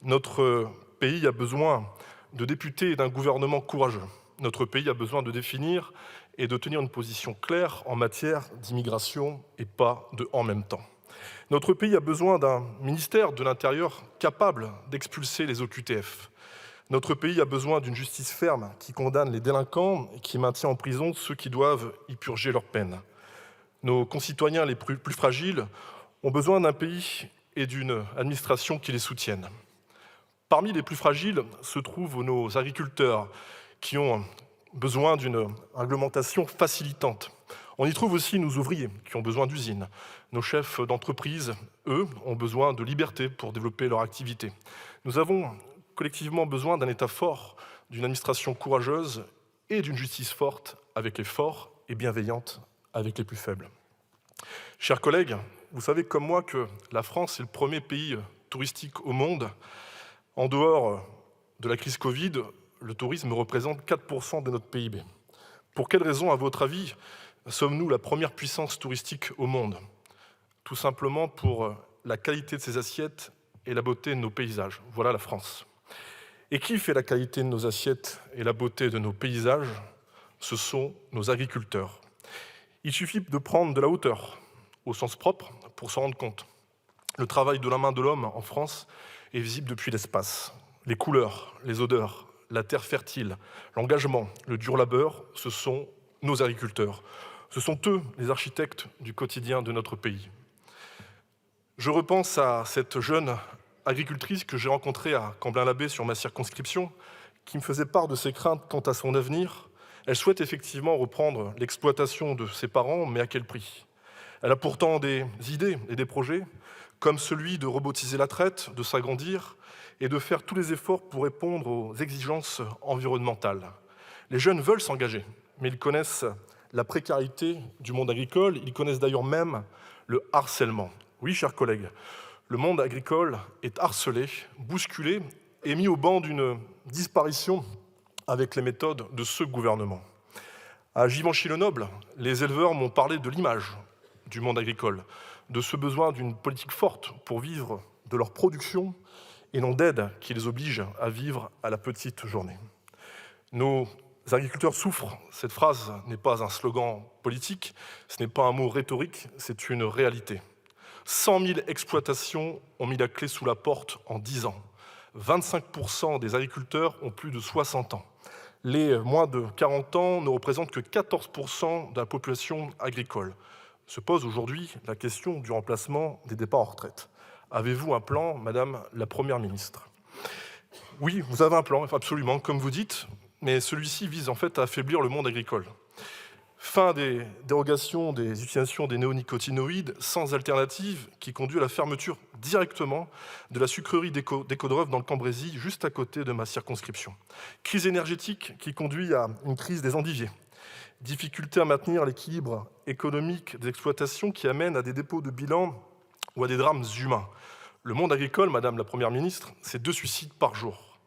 S10: Notre pays a besoin de députés et d'un gouvernement courageux. Notre pays a besoin de définir et de tenir une position claire en matière d'immigration et pas de « en même temps ». Notre pays a besoin d'un ministère de l'Intérieur capable d'expulser les OQTF. Notre pays a besoin d'une justice ferme qui condamne les délinquants et qui maintient en prison ceux qui doivent y purger leur peine. Nos concitoyens les plus fragiles ont besoin d'un pays et d'une administration qui les soutiennent. Parmi les plus fragiles se trouvent nos agriculteurs qui ont besoin d'une réglementation facilitante. On y trouve aussi nos ouvriers qui ont besoin d'usines. Nos chefs d'entreprise, eux, ont besoin de liberté pour développer leur activité. Nous avons collectivement besoin d'un État fort, d'une administration courageuse et d'une justice forte avec les forts et bienveillante avec les plus faibles. Chers collègues, vous savez comme moi que la France est le premier pays touristique au monde. En dehors de la crise Covid, le tourisme représente 4% de notre PIB. Pour quelles raisons, à votre avis, sommes-nous la première puissance touristique au monde? Tout simplement pour la qualité de ses assiettes et la beauté de nos paysages. Voilà la France. Et qui fait la qualité de nos assiettes et la beauté de nos paysages? Ce sont nos agriculteurs. Il suffit de prendre de la hauteur, au sens propre, pour s'en rendre compte. Le travail de la main de l'homme en France est visible depuis l'espace. Les couleurs, les odeurs, la terre fertile, l'engagement, le dur labeur, ce sont nos agriculteurs. Ce sont eux les architectes du quotidien de notre pays. Je repense à cette jeune agricultrice que j'ai rencontrée à Camblin-l'Abbé sur ma circonscription, qui me faisait part de ses craintes quant à son avenir. Elle souhaite effectivement reprendre l'exploitation de ses parents, mais à quel prix? Elle a pourtant des idées et des projets, comme celui de robotiser la traite, de s'agrandir et de faire tous les efforts pour répondre aux exigences environnementales. Les jeunes veulent s'engager, mais ils connaissent la précarité du monde agricole, ils connaissent d'ailleurs même le harcèlement. Oui, chers collègues, le monde agricole est harcelé, bousculé et mis au banc d'une disparition avec les méthodes de ce gouvernement. À Givenchy-le-Noble, les éleveurs m'ont parlé de l'image du monde agricole, de ce besoin d'une politique forte pour vivre de leur production et non d'aide qui les oblige à vivre à la petite journée. Nos agriculteurs souffrent. Cette phrase n'est pas un slogan politique, ce n'est pas un mot rhétorique, c'est une réalité. 100 000 exploitations ont mis la clé sous la porte en 10 ans. 25% des agriculteurs ont plus de 60 ans. Les moins de 40 ans ne représentent que 14% de la population agricole. Se pose aujourd'hui la question du remplacement des départs en retraite. Avez-vous un plan, Madame la Première ministre? Oui, vous avez un plan, absolument, comme vous dites, mais celui-ci vise en fait à affaiblir le monde agricole. Fin des dérogations des utilisations des néonicotinoïdes sans alternative qui conduit à la fermeture directement de la sucrerie d'Écaudreuve dans le Cambrésis, juste à côté de ma circonscription. Crise énergétique qui conduit à une crise des endiviers. Difficulté à maintenir l'équilibre économique des exploitations qui amène à des dépôts de bilan ou à des drames humains. Le monde agricole, Madame la Première ministre, c'est 2 suicides par jour.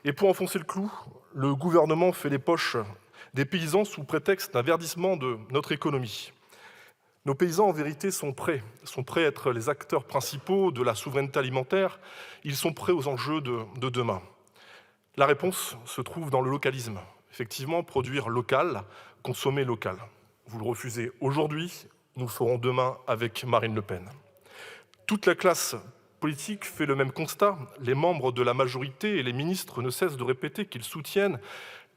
S10: Et pour enfoncer le clou, le gouvernement fait les poches des paysans sous prétexte d'un verdissement de notre économie. Nos paysans, en vérité, sont prêts à être les acteurs principaux de la souveraineté alimentaire. Ils sont prêts aux enjeux de demain. La réponse se trouve dans le localisme. Effectivement, produire local, consommer local. Vous le refusez aujourd'hui, nous le ferons demain avec Marine Le Pen. Toute la classe politique fait le même constat. Les membres de la majorité et les ministres ne cessent de répéter qu'ils soutiennent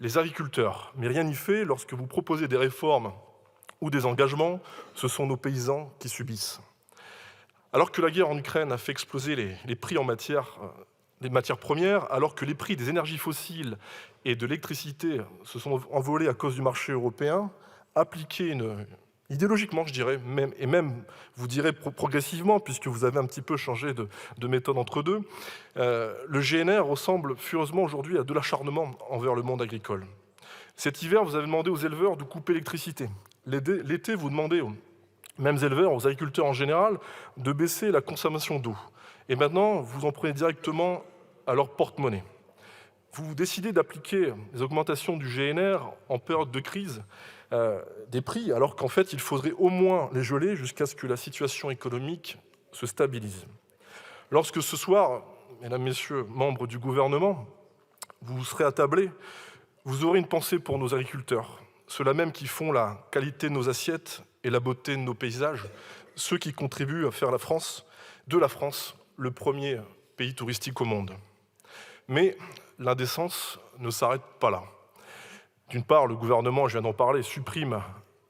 S10: les agriculteurs. Mais rien n'y fait, lorsque vous proposez des réformes ou des engagements, ce sont nos paysans qui subissent. Alors que la guerre en Ukraine a fait exploser les prix des matières premières, alors que les prix des énergies fossiles et de l'électricité se sont envolés à cause du marché européen, appliquer Idéologiquement, je dirais, et même, vous direz progressivement, puisque vous avez un petit peu changé de méthode entre deux, le GNR ressemble furieusement aujourd'hui à de l'acharnement envers le monde agricole. Cet hiver, vous avez demandé aux éleveurs de couper l'électricité. L'été, vous demandez aux mêmes éleveurs, aux agriculteurs en général, de baisser la consommation d'eau. Et maintenant, vous en prenez directement à leur porte-monnaie. Vous décidez d'appliquer les augmentations du GNR en période de crise des prix, alors qu'en fait, il faudrait au moins les geler jusqu'à ce que la situation économique se stabilise. Lorsque ce soir, mesdames, messieurs, membres du gouvernement, vous serez attablés, vous aurez une pensée pour nos agriculteurs, ceux-là même qui font la qualité de nos assiettes et la beauté de nos paysages, ceux qui contribuent à faire de la France, le premier pays touristique au monde. Mais l'indécence ne s'arrête pas là. D'une part, le gouvernement, je viens d'en parler, supprime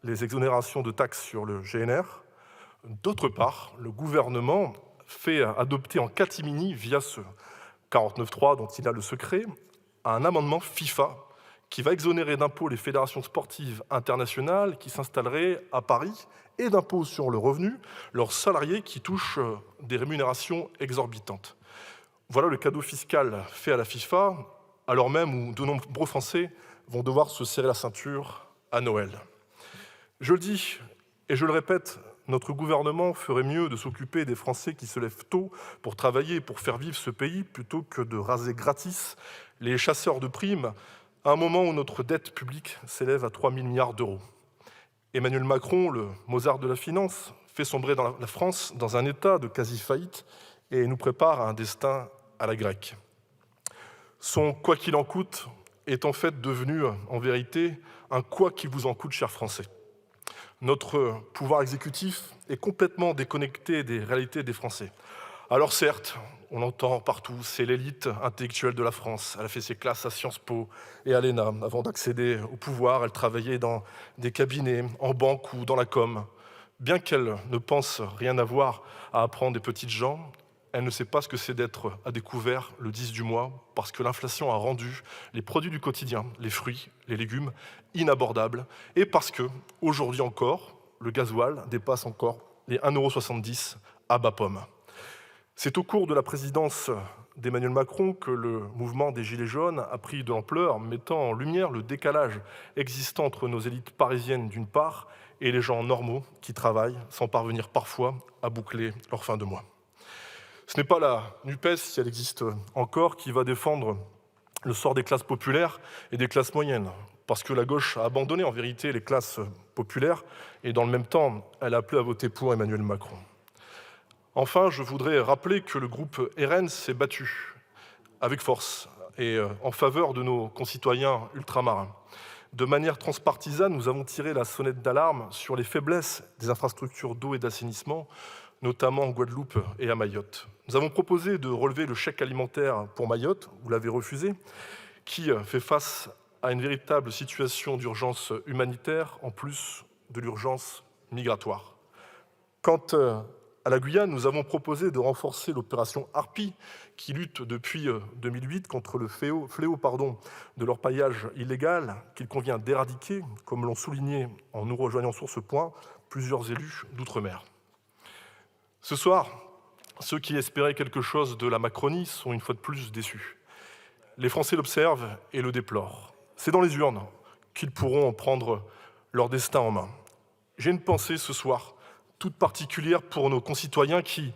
S10: les exonérations de taxes sur le GNR. D'autre part, le gouvernement fait adopter en catimini, via ce 49.3 dont il a le secret, un amendement FIFA qui va exonérer d'impôts les fédérations sportives internationales qui s'installeraient à Paris et d'impôts sur le revenu leurs salariés qui touchent des rémunérations exorbitantes. Voilà le cadeau fiscal fait à la FIFA, alors même où de nombreux Français vont devoir se serrer la ceinture à Noël. Je le dis et je le répète, notre gouvernement ferait mieux de s'occuper des Français qui se lèvent tôt pour travailler et pour faire vivre ce pays plutôt que de raser gratis les chasseurs de primes à un moment où notre dette publique s'élève à 3 000 milliards d'euros. Emmanuel Macron, le Mozart de la finance, fait sombrer la France dans un état de quasi-faillite et nous prépare à un destin à la grecque. Son « quoi qu'il en coûte » est en fait devenu, en vérité, un « quoi qu'il vous en coûte », chers Français. Notre pouvoir exécutif est complètement déconnecté des réalités des Français. Alors certes, on entend partout, c'est l'élite intellectuelle de la France. Elle a fait ses classes à Sciences Po et à l'ENA. Avant d'accéder au pouvoir, elle travaillait dans des cabinets, en banque ou dans la com. Bien qu'elle ne pense rien avoir à apprendre des petites gens, elle ne sait pas ce que c'est d'être à découvert le 10 du mois parce que l'inflation a rendu les produits du quotidien, les fruits, les légumes, inabordables et parce que, aujourd'hui encore, le gasoil dépasse encore les 1,70 € à bas pomme. C'est au cours de la présidence d'Emmanuel Macron que le mouvement des Gilets jaunes a pris de l'ampleur, mettant en lumière le décalage existant entre nos élites parisiennes d'une part et les gens normaux qui travaillent sans parvenir parfois à boucler leur fin de mois. Ce n'est pas la NUPES, si elle existe encore, qui va défendre le sort des classes populaires et des classes moyennes, parce que la gauche a abandonné en vérité les classes populaires et dans le même temps, elle a appelé à voter pour Emmanuel Macron. Enfin, je voudrais rappeler que le groupe RN s'est battu avec force et en faveur de nos concitoyens ultramarins. De manière transpartisane, nous avons tiré la sonnette d'alarme sur les faiblesses des infrastructures d'eau et d'assainissement, notamment en Guadeloupe et à Mayotte. Nous avons proposé de relever le chèque alimentaire pour Mayotte, vous l'avez refusé, qui fait face à une véritable situation d'urgence humanitaire, en plus de l'urgence migratoire. Quant à la Guyane, nous avons proposé de renforcer l'opération Harpie, qui lutte depuis 2008 contre le fléau de l'orpaillage illégal, qu'il convient d'éradiquer, comme l'ont souligné en nous rejoignant sur ce point plusieurs élus d'outre-mer. Ce soir, ceux qui espéraient quelque chose de la Macronie sont une fois de plus déçus. Les Français l'observent et le déplorent. C'est dans les urnes qu'ils pourront prendre leur destin en main. J'ai une pensée ce soir toute particulière pour nos concitoyens qui,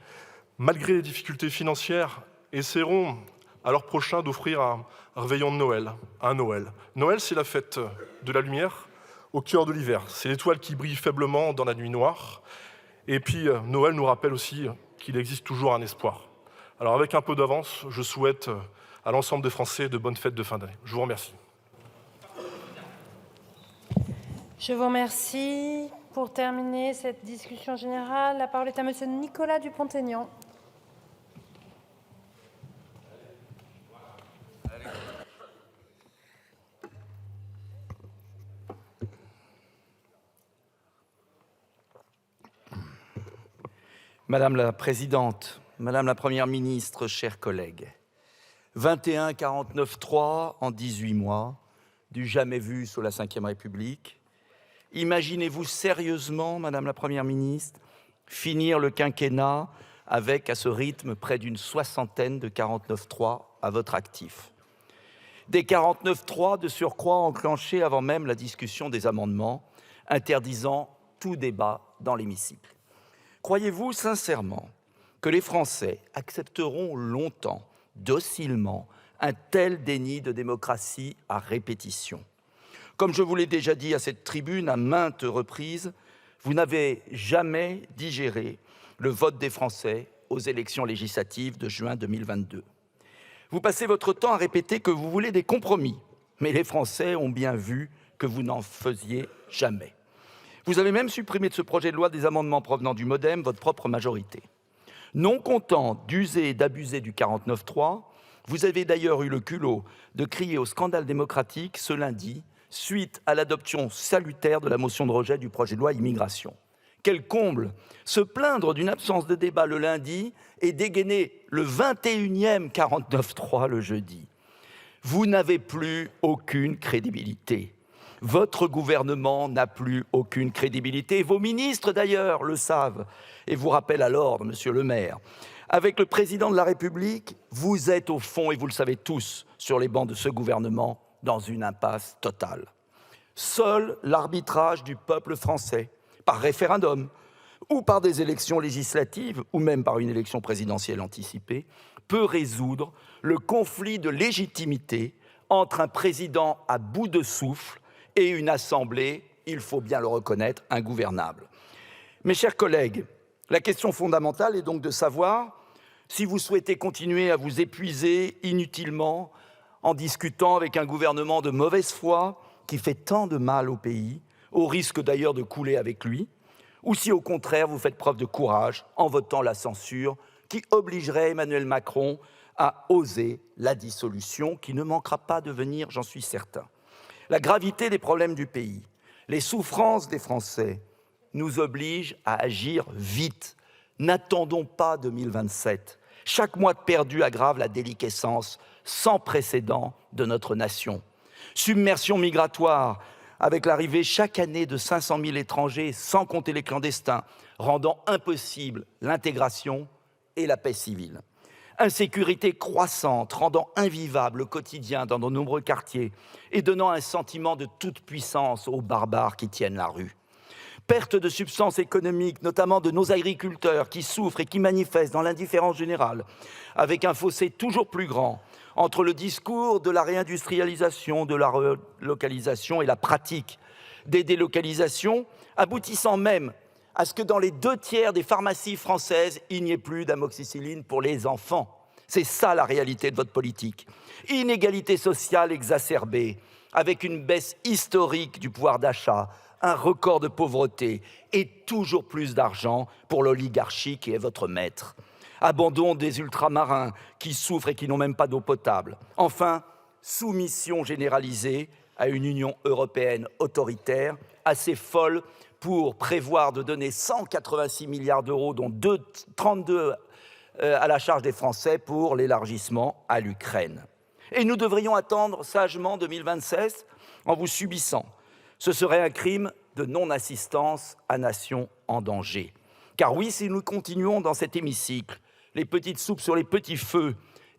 S10: malgré les difficultés financières, essaieront à leur prochain d'offrir un réveillon de Noël, un Noël. Noël, c'est la fête de la lumière au cœur de l'hiver. C'est l'étoile qui brille faiblement dans la nuit noire. Et puis, Noël nous rappelle aussi qu'il existe toujours un espoir. Alors, avec un peu d'avance, je souhaite à l'ensemble des Français de bonnes fêtes de fin d'année. Je vous remercie.
S1: Je vous remercie. Pour terminer cette discussion générale, la parole est à Monsieur Nicolas Dupont-Aignan.
S11: Madame la Présidente, Madame la Première ministre, chers collègues, 21 49.3 en 18 mois, du jamais vu sous la Ve République, Imaginez-vous sérieusement, Madame la Première ministre, finir le quinquennat avec, à ce rythme, près d'une soixantaine de 49.3 à votre actif? Des 49.3 de surcroît enclenchés avant même la discussion des amendements, interdisant tout débat dans l'hémicycle. Croyez-vous sincèrement que les Français accepteront longtemps, docilement, un tel déni de démocratie à répétition? Comme je vous l'ai déjà dit à cette tribune à maintes reprises, vous n'avez jamais digéré le vote des Français aux élections législatives de juin 2022. Vous passez votre temps à répéter que vous voulez des compromis, mais les Français ont bien vu que vous n'en faisiez jamais. Vous avez même supprimé de ce projet de loi des amendements provenant du MoDem, votre propre majorité. Non content d'user et d'abuser du 49.3, vous avez d'ailleurs eu le culot de crier au scandale démocratique ce lundi, suite à l'adoption salutaire de la motion de rejet du projet de loi immigration. Quel comble! Se plaindre d'une absence de débat le lundi et dégainer le 21e 49.3 le jeudi. Vous n'avez plus aucune crédibilité. Votre gouvernement n'a plus aucune crédibilité. Vos ministres, d'ailleurs, le savent et vous rappellent à l'ordre, monsieur le maire. Avec le président de la République, vous êtes au fond, et vous le savez tous, sur les bancs de ce gouvernement, dans une impasse totale. Seul l'arbitrage du peuple français, par référendum, ou par des élections législatives, ou même par une élection présidentielle anticipée, peut résoudre le conflit de légitimité entre un président à bout de souffle et une assemblée, il faut bien le reconnaître, ingouvernable. Mes chers collègues, la question fondamentale est donc de savoir si vous souhaitez continuer à vous épuiser inutilement en discutant avec un gouvernement de mauvaise foi qui fait tant de mal au pays, au risque d'ailleurs de couler avec lui, ou si au contraire vous faites preuve de courage en votant la censure qui obligerait Emmanuel Macron à oser la dissolution qui ne manquera pas de venir, j'en suis certain. La gravité des problèmes du pays, les souffrances des Français nous obligent à agir vite. N'attendons pas 2027. Chaque mois de perdu aggrave la déliquescence sans précédent de notre nation. Submersion migratoire, avec l'arrivée chaque année de 500 000 étrangers, sans compter les clandestins, rendant impossible l'intégration et la paix civile. Insécurité croissante, rendant invivable le quotidien dans de nombreux quartiers et donnant un sentiment de toute puissance aux barbares qui tiennent la rue. Perte de substance économique, notamment de nos agriculteurs qui souffrent et qui manifestent dans l'indifférence générale, avec un fossé toujours plus grand entre le discours de la réindustrialisation, de la relocalisation et la pratique des délocalisations, aboutissant même à ce que dans les 2/3 des pharmacies françaises, il n'y ait plus d'amoxicilline pour les enfants. C'est ça la réalité de votre politique. Inégalité sociale exacerbée, avec une baisse historique du pouvoir d'achat, un record de pauvreté et toujours plus d'argent pour l'oligarchie qui est votre maître. Abandon des ultramarins qui souffrent et qui n'ont même pas d'eau potable. Enfin, soumission généralisée à une Union européenne autoritaire, assez folle pour prévoir de donner 186 milliards d'euros, dont 32 à la charge des Français pour l'élargissement à l'Ukraine. Et nous devrions attendre sagement 2026 en vous subissant. Ce serait un crime de non-assistance à nation en danger. Car oui, si nous continuons dans cet hémicycle, les petites soupes sur les petits feux,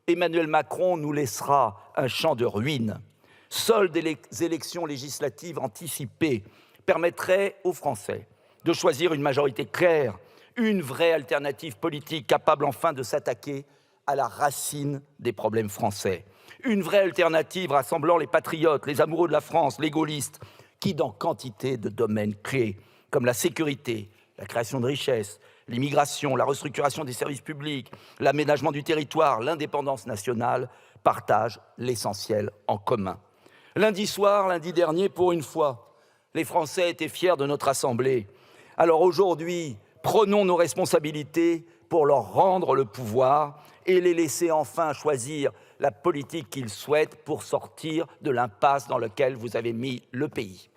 S11: Emmanuel Macron nous laissera un champ de ruines. Seules des élections législatives anticipées permettraient aux Français de choisir une majorité claire, une vraie alternative politique capable enfin de s'attaquer à la racine des problèmes français. Une vraie alternative rassemblant les patriotes, les amoureux de la France, les gaullistes, qui dans quantité de domaines clés, comme la sécurité, la création de richesses, l'immigration, la restructuration des services publics, l'aménagement du territoire, l'indépendance nationale, partagent l'essentiel en commun. Lundi soir, lundi dernier, pour une fois, les Français étaient fiers de notre Assemblée. Alors aujourd'hui, prenons nos responsabilités pour leur rendre le pouvoir et les laisser enfin choisir la politique qu'ils souhaitent pour sortir de l'impasse dans laquelle vous avez mis le pays.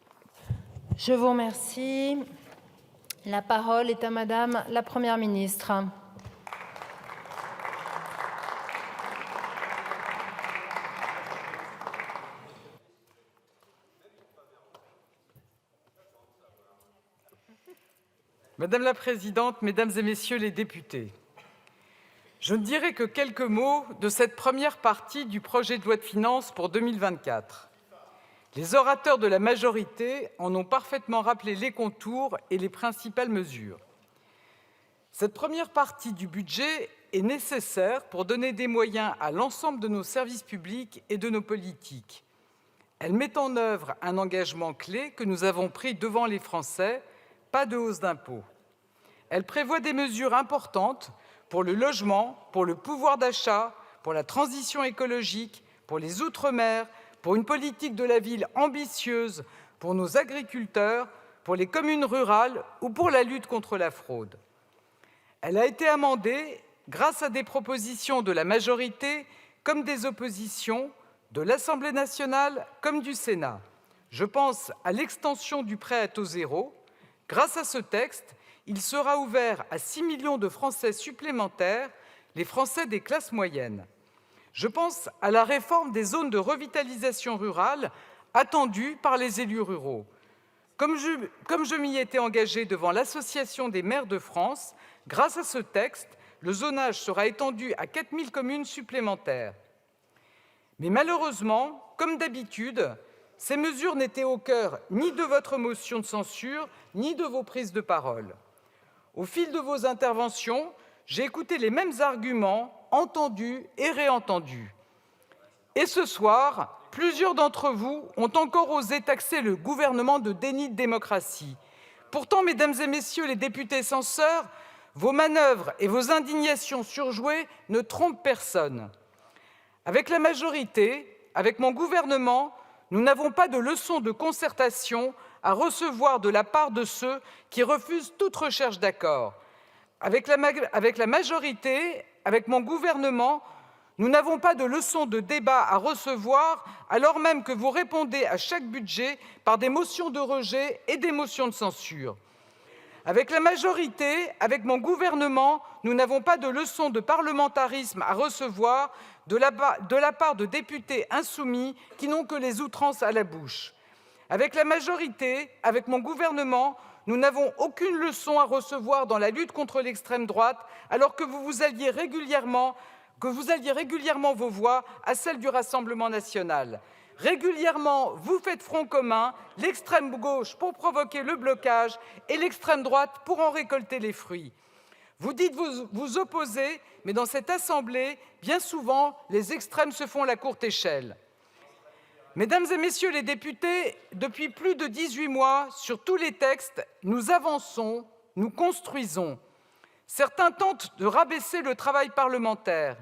S1: Je vous remercie. La parole est à Madame la Première ministre.
S12: Madame la Présidente, Mesdames et Messieurs les députés, je ne dirai que quelques mots de cette première partie du projet de loi de finances pour 2024. Les orateurs de la majorité en ont parfaitement rappelé les contours et les principales mesures. Cette première partie du budget est nécessaire pour donner des moyens à l'ensemble de nos services publics et de nos politiques. Elle met en œuvre un engagement clé que nous avons pris devant les Français, pas de hausse d'impôts. Elle prévoit des mesures importantes pour le logement, pour le pouvoir d'achat, pour la transition écologique, pour les outre-mer, pour une politique de la ville ambitieuse, pour nos agriculteurs, pour les communes rurales ou pour la lutte contre la fraude. Elle a été amendée grâce à des propositions de la majorité comme des oppositions, de l'Assemblée nationale comme du Sénat. Je pense à l'extension du prêt à taux zéro. Grâce à ce texte, il sera ouvert à 6 millions de Français supplémentaires, les Français des classes moyennes. Je pense à la réforme des zones de revitalisation rurale attendue par les élus ruraux. Comme je m'y étais engagée devant l'Association des maires de France, grâce à ce texte, le zonage sera étendu à 4 000 communes supplémentaires. Mais malheureusement, comme d'habitude, ces mesures n'étaient au cœur ni de votre motion de censure, ni de vos prises de parole. Au fil de vos interventions, j'ai écouté les mêmes arguments, entendus et réentendus. Et ce soir, plusieurs d'entre vous ont encore osé taxer le gouvernement de déni de démocratie. Pourtant, Mesdames et Messieurs les députés censeurs, vos manœuvres et vos indignations surjouées ne trompent personne. Avec la majorité, avec mon gouvernement, nous n'avons pas de leçons de concertation à recevoir de la part de ceux qui refusent toute recherche d'accord. Avec la majorité, avec mon gouvernement, nous n'avons pas de leçons de débat à recevoir, alors même que vous répondez à chaque budget par des motions de rejet et des motions de censure. Avec la majorité, avec mon gouvernement, nous n'avons pas de leçons de parlementarisme à recevoir de la part de députés insoumis qui n'ont que les outrances à la bouche. Avec la majorité, avec mon gouvernement, nous n'avons aucune leçon à recevoir dans la lutte contre l'extrême droite, alors que vous alliez régulièrement vos voix à celles du Rassemblement national. Régulièrement, vous faites front commun, l'extrême gauche pour provoquer le blocage et l'extrême droite pour en récolter les fruits. Vous dites vous opposer, mais dans cette Assemblée, bien souvent, les extrêmes se font la courte échelle. Mesdames et Messieurs les députés, depuis plus de 18 mois, sur tous les textes, nous avançons, nous construisons. Certains tentent de rabaisser le travail parlementaire.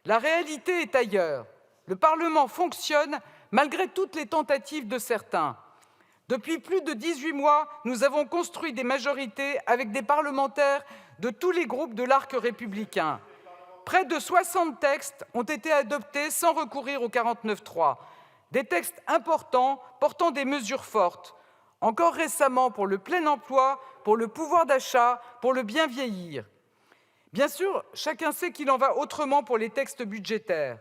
S12: La réalité est ailleurs. Le Parlement fonctionne malgré toutes les tentatives de certains. Depuis plus de 18 mois, nous avons construit des majorités avec des parlementaires de tous les groupes de l'arc républicain. Près de 60 textes ont été adoptés sans recourir au 49.3. Des textes importants portant des mesures fortes. Encore récemment pour le plein emploi, pour le pouvoir d'achat, pour le bien vieillir. Bien sûr, chacun sait qu'il en va autrement pour les textes budgétaires.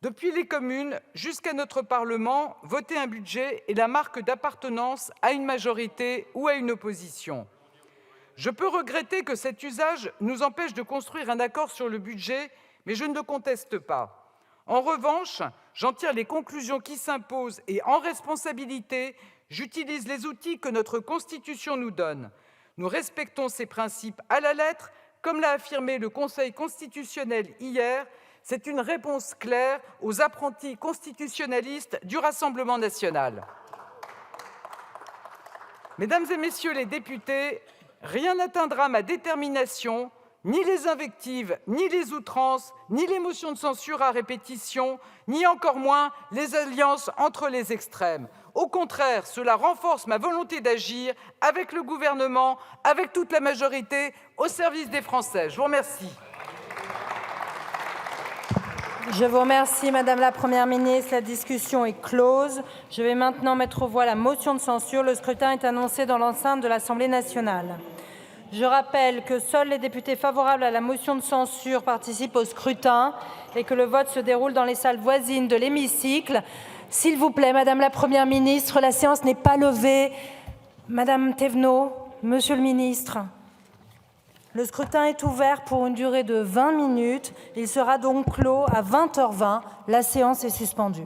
S12: Depuis les communes jusqu'à notre Parlement, voter un budget est la marque d'appartenance à une majorité ou à une opposition. Je peux regretter que cet usage nous empêche de construire un accord sur le budget, mais je ne le conteste pas. En revanche, j'en tire les conclusions qui s'imposent et, en responsabilité, j'utilise les outils que notre Constitution nous donne. Nous respectons ces principes à la lettre, comme l'a affirmé le Conseil constitutionnel hier. C'est une réponse claire aux apprentis constitutionnalistes du Rassemblement national. Mesdames et Messieurs les députés, rien n'atteindra ma détermination, ni les invectives, ni les outrances, ni les motions de censure à répétition, ni encore moins les alliances entre les extrêmes. Au contraire, cela renforce ma volonté d'agir avec le gouvernement, avec toute la majorité, au service des Français. Je vous remercie.
S1: Je vous remercie, Madame la Première ministre. La discussion est close. Je vais maintenant mettre aux voix la motion de censure. Le scrutin est annoncé dans l'enceinte de l'Assemblée nationale. Je rappelle que seuls les députés favorables à la motion de censure participent au scrutin et que le vote se déroule dans les salles voisines de l'hémicycle. S'il vous plaît, Madame la Première ministre, la séance n'est pas levée. Madame Thévenot, Monsieur le ministre, Le scrutin est ouvert pour une durée de 20 minutes. Il sera donc clos à 20h20. La séance est suspendue.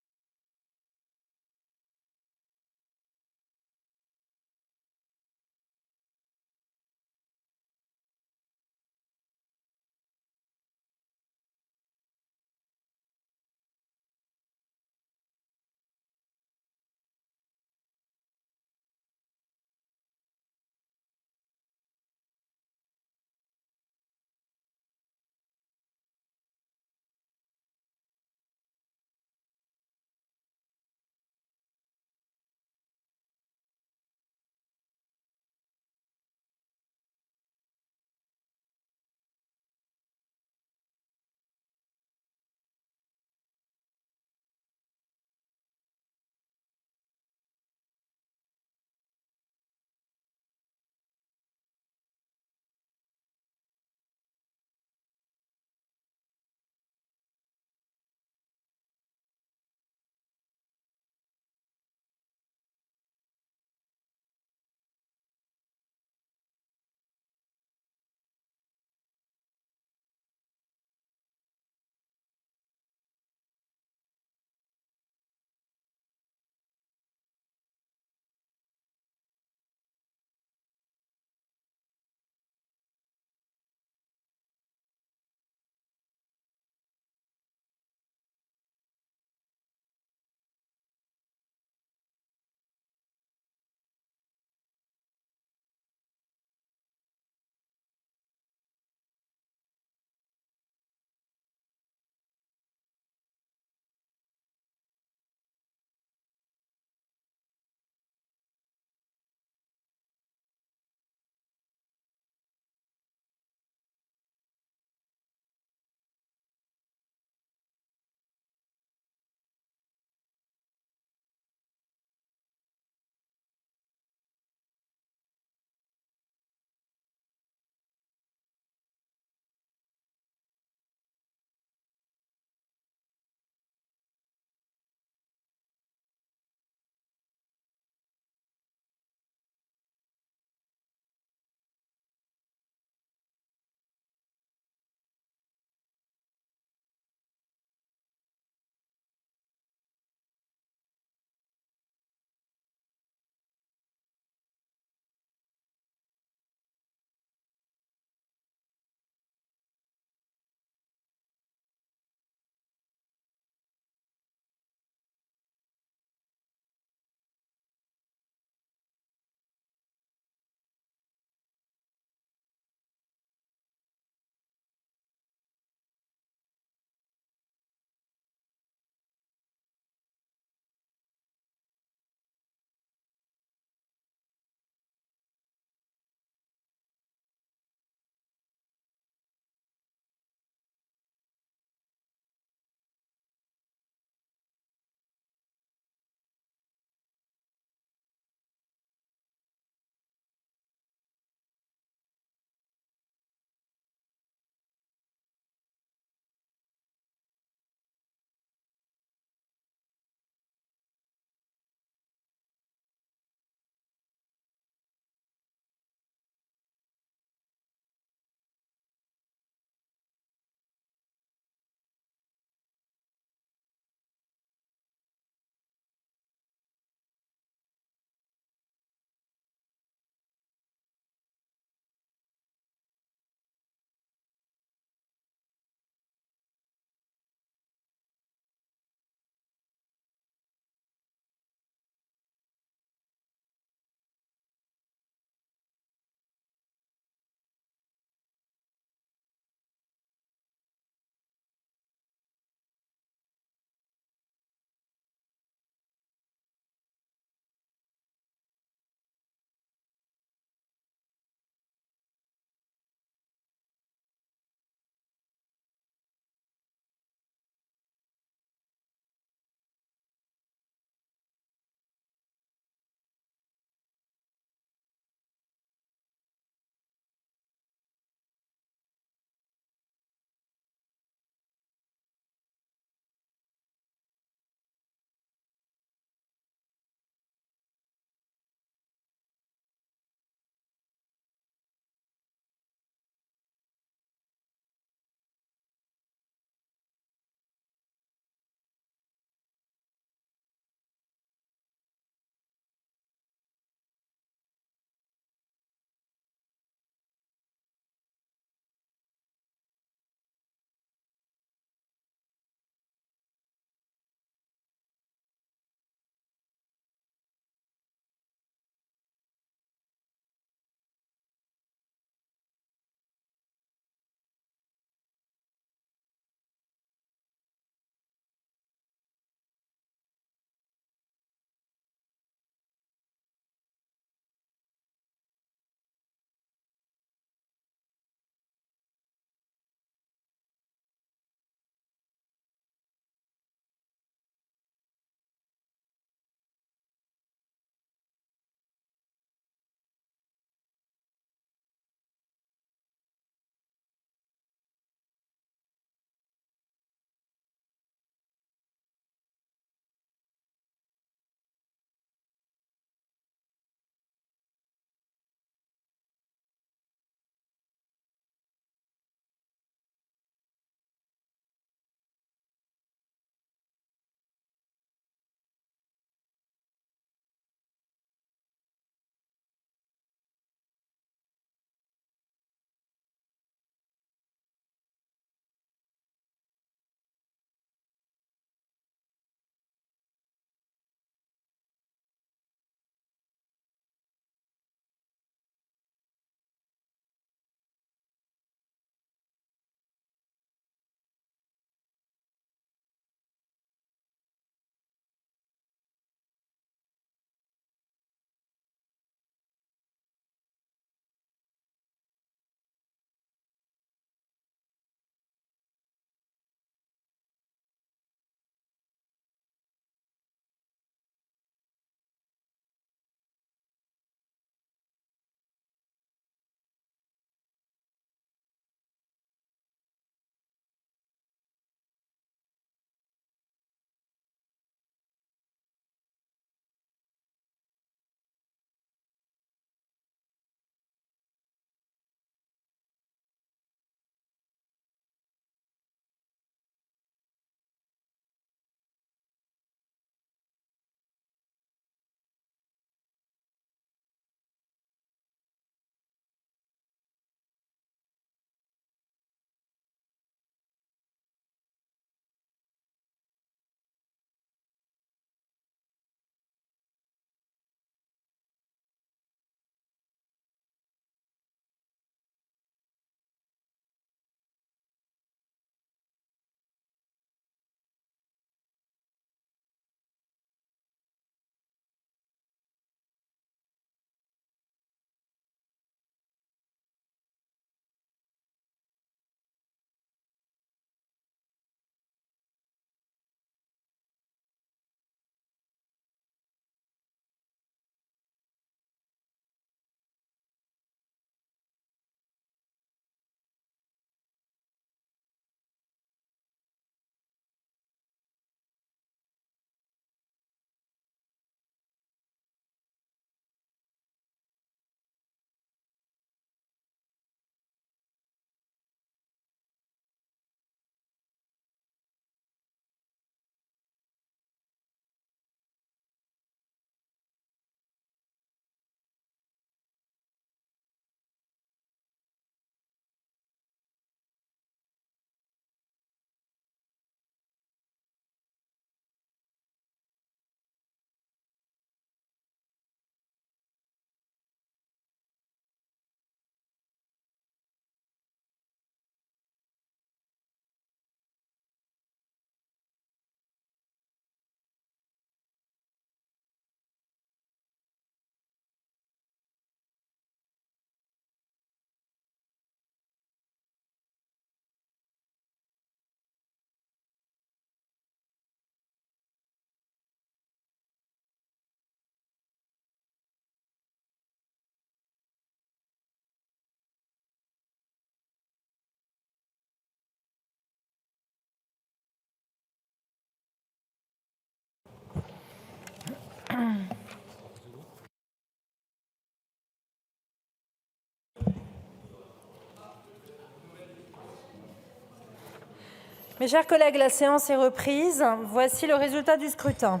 S1: Mes chers collègues, la séance est reprise. Voici le résultat du scrutin.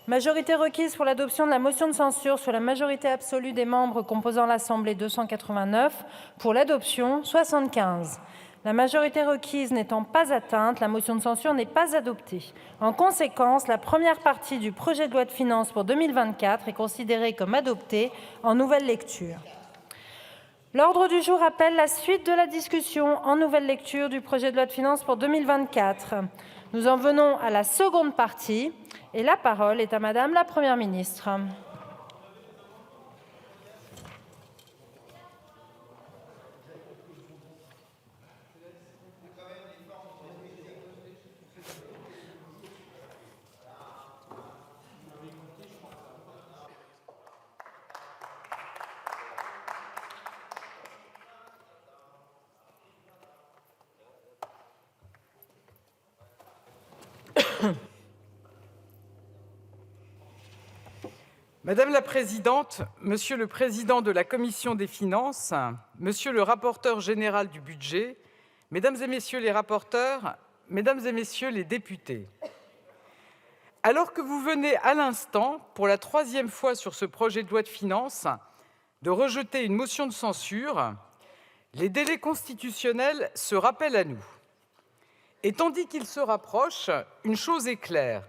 S1: Majorité requise pour l'adoption de la motion de censure sur la majorité absolue des membres composant l'Assemblée 289. Pour l'adoption, 75. La majorité requise n'étant pas atteinte, la motion de censure n'est pas adoptée. En conséquence, la première partie du projet de loi de finances pour 2024 est considérée comme adoptée en nouvelle lecture. L'ordre du jour appelle la suite de la discussion en nouvelle lecture du projet de loi de finances pour 2024. Nous en venons à la seconde partie et la parole est à Madame la Première ministre.
S12: Madame la Présidente, Monsieur le Président de la Commission des finances, Monsieur le rapporteur général du budget, Mesdames et Messieurs les rapporteurs, Mesdames et Messieurs les députés, alors que vous venez à l'instant, pour la troisième fois sur ce projet de loi de finances, de rejeter une motion de censure, les délais constitutionnels se rappellent à nous. Et tandis qu'ils se rapprochent, une chose est claire,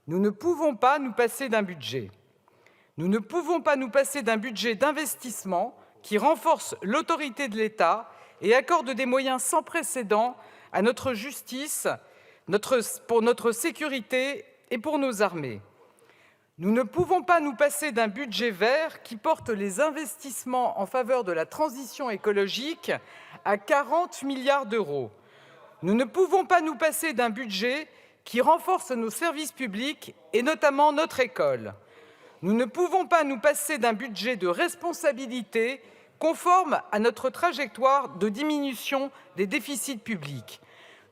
S12: nous ne pouvons pas nous passer d'un budget. Nous ne pouvons pas nous passer d'un budget d'investissement qui renforce l'autorité de l'État et accorde des moyens sans précédent à notre justice, pour notre sécurité et pour nos armées. Nous ne pouvons pas nous passer d'un budget vert qui porte les investissements en faveur de la transition écologique à 40 milliards d'euros. Nous ne pouvons pas nous passer d'un budget qui renforce nos services publics et notamment notre école. Nous ne pouvons pas nous passer d'un budget de responsabilité conforme à notre trajectoire de diminution des déficits publics.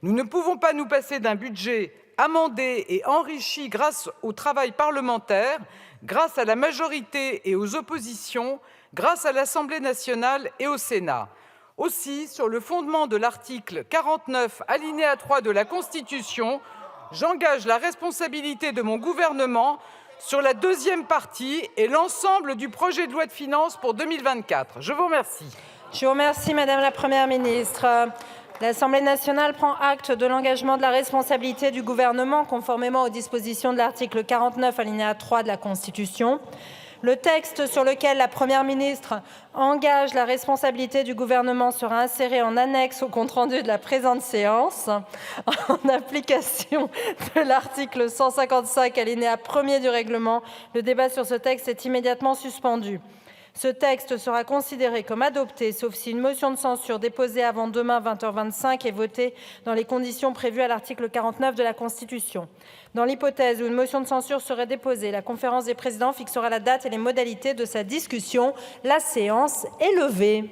S12: Nous ne pouvons pas nous passer d'un budget amendé et enrichi grâce au travail parlementaire, grâce à la majorité et aux oppositions, grâce à l'Assemblée nationale et au Sénat. Aussi, sur le fondement de l'article 49, alinéa 3 de la Constitution, j'engage la responsabilité de mon gouvernement sur la deuxième partie et l'ensemble du projet de loi de finances pour 2024. Je vous remercie.
S1: Je vous remercie, Madame la Première ministre. L'Assemblée nationale prend acte de l'engagement de la responsabilité du gouvernement conformément aux dispositions de l'article 49, alinéa 3 de la Constitution. Le texte sur lequel la Première ministre engage la responsabilité du gouvernement sera inséré en annexe au compte-rendu de la présente séance. En application de l'article 155, alinéa 1er du règlement, le débat sur ce texte est immédiatement suspendu. Ce texte sera considéré comme adopté, sauf si une motion de censure déposée avant demain 20h25 est votée dans les conditions prévues à l'article 49 de la Constitution. Dans l'hypothèse où une motion de censure serait déposée, la conférence des présidents fixera la date et les modalités de sa discussion. La séance est levée.